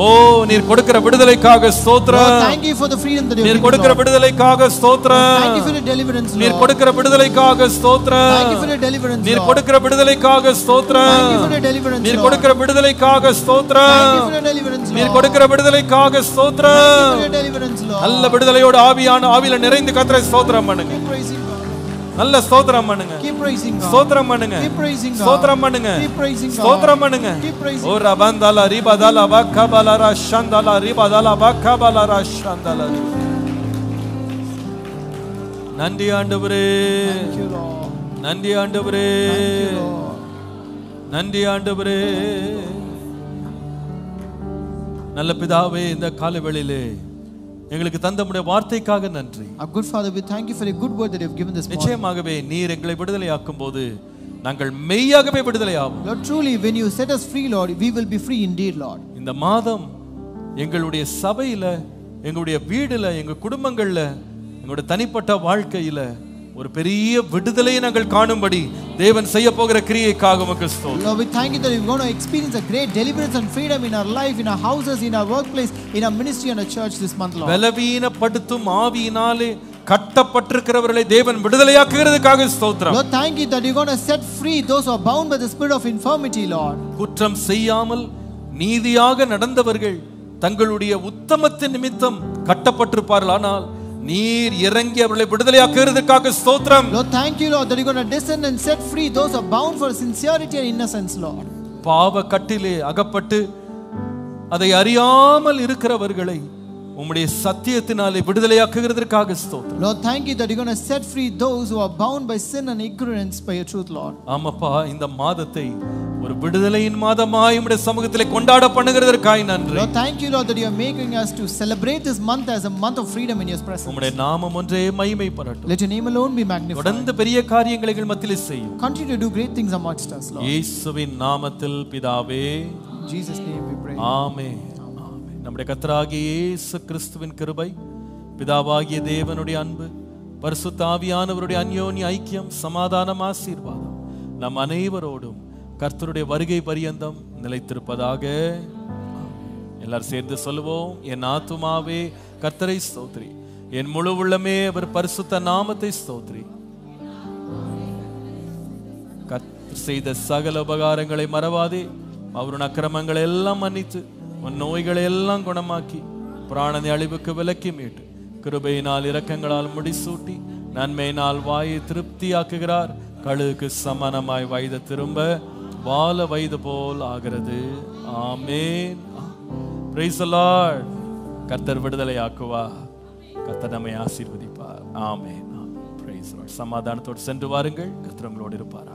ஓ நீர் கொடுக்கிற விடுதலைக்காக ஸ்தோத்திரம். Lord, thank you for the freedom that you have நீர் given, கொடுக்கிற Lord. விடுதலைக்காக ஸ்தோத்திரம். Thank you for the deliverance, Lord. நீர் கொடுக்கிற விடுதலைக்காக ஸ்தோத்திரம். Thank you for the deliverance, நீர் Lord. கொடுக்கிற விடுதலைக்காக ஸ்தோத்திரம். Thank you for the deliverance, நீர் Lord. கொடுக்கிற விடுதலைக்காக Thank you ஸ்தோத்திரம். for the deliverance, நீர் Lord. கொடுக்கிற விடுதலைக்காக Thank you ஸ்தோத்திரம். for the deliverance, Lord. நல்ல விடுதலையோடு ஆவியில நிறைந்து கர்த்தரை ஸ்தோத்திரம் பண்ணுங்க. Keep praising God. நல்ல ஸ்தோத்திரம் பண்ணுங்க. Keep praising God. ஸ்தோத்திரம் பண்ணுங்க. Keep praising God. ஸ்தோத்திரம் பண்ணுங்க. Keep praising God. ஸ்தோத்திரம் பண்ணுங்க. Keep praising ஓ ரபந்தல ரிபதல பக்கபல ரஷந்தல ரிபதல பக்கபல ரஷந்தல. நன்றி ஆண்டவரே. Thank you, Lord. நன்றி ஆண்டவரே. Thank you, Lord. நன்றி ஆண்டவரே. நல்ல பிதாவே, இந்த காலவேளையிலே எங்களுக்கு தந்தமுடைய வார்த்தைக்காக நன்றி. Our good Father, we thank you for a good word that you have given this morning. நிச்சயமாகவே நீர் எங்களை விடுதலையாக்கும் போது நாங்கள் மெய்யாகவே விடுதலையாவோம். Lord, truly when you set us free, Lord, we will be free indeed, Lord. இந்த மாதம் எங்களுடைய சபையில, எங்களுடைய வீடுல, எங்க குடும்பங்கள்ல, எங்களுடைய தனிப்பட்ட வாழ்க்கையில ஒரு பெரிய விடுதலையை நாங்கள் காணும்படி தேவன் செய்ய போகிற கிரியைக்காக உமக்கு ஸ்தோத்திரம். Lord, we thank you that we're going to experience a great deliverance and freedom in our life, in our houses, in our workplace, in our ministry and our church this month, Lord. பலவீனப்படுத்தும் ஆவியினாலே கட்டப்பட்டிருக்கிறவர்களை தேவன் விடுதலையாக்குகிறதுக்காக ஸ்தோத்திரம். Lord, thank you that you're going to set free those who are bound by the spirit of infirmity, Lord. குற்றம் செய்யாமல் நீதியாக நடந்தவர்கள் தங்களுடைய உத்தமத்தின் நிமித்தம் கட்டப்பட்டிருப்பார்கள், ஆனால் நீர் இறங்கி அவர்களை விடுதலையாக்குகிறதுக்காக ஸ்தோத்திரம். Lord, thank you, Lord, that you're going to descend and set free those who are bound for sincerity and innocence, Lord. பாவ கட்டிலே அகப்பட்டு அதை அறியாமல் இருக்கிறவர்களை உம்முடைய சத்தியத்தினாலே விடுதலையாக்குகிறதற்காக ஸ்தோத்திரம். Lord, thank you that you're going to set free those who are bound by sin and ignorance by your truth, Lord. ஆமாப்பா, இந்த மாதத்தை ஒரு விடுதலையின் மாதமாய் உம்முடைய சமூகத்திலே கொண்டாட பண்ணுகிறதற்காக நன்றி. Lord, thank you, Lord, that you are making us to celebrate this month as a month of freedom in your presence. உம்முடைய நாமம் ஒன்றே மகிமைப்படட்டும். Let your name alone be magnified. தொடர்ந்து பெரிய காரியங்களை எங்கள் மத்தியிலே செய்யும். Continue to do great things amongst us, Lord. இயேசுவின் நாமத்தில் பிதாவே, In Jesus' name we pray. ஆமென். நம்முடைய கர்த்தராகிய இயேசு கிறிஸ்துவின் கிருபை, பிதாவாகிய தேவனுடைய அன்பு, பரிசுத்த ஆவியானவருடைய அன்யோன்ய ஐக்கியம், சமாதானம், ஆசீர்வாதம் நம் அனைவரோடும் கர்த்தருடைய வருகை பரியந்தம் நிலைத்திருப்பதாக. எல்லாரும் சேர்ந்து சொல்லுவோம். என் ஆத்துமாவே கர்த்தரை ஸ்தோத்திரி, என் முழு உள்ளமே அவர் பரிசுத்த நாமத்தை ஸ்தோத்திரி. கர்த்தர் செய்த சகல உபகாரங்களை மறவாதே, அவருடைய அக்கிரமங்களை எல்லாம் மன்னித்து உன் நோய்களை எல்லாம் குணமாக்கி பிராணனை அழிவுக்கு விலக்கி மீட்டு கிருபையினால் இரக்கங்களால் முடிசூட்டி நன்மையினால் வாயை திருப்தியாக்குகிறார். கழுகுக்கு சமானமாய் வயது திரும்ப வால வயது போல் ஆகிறது. ஆமென். Praise the lord. கர்த்தர் விடுதலையாக்குவா, கர்த்தர் நம்மை ஆசீர்வதிப்பார். ஆமென். Praise the lord. சமாதானத்தோடு சென்று வாருங்கள். கர்த்தர் உங்களோடு இருப்பார்.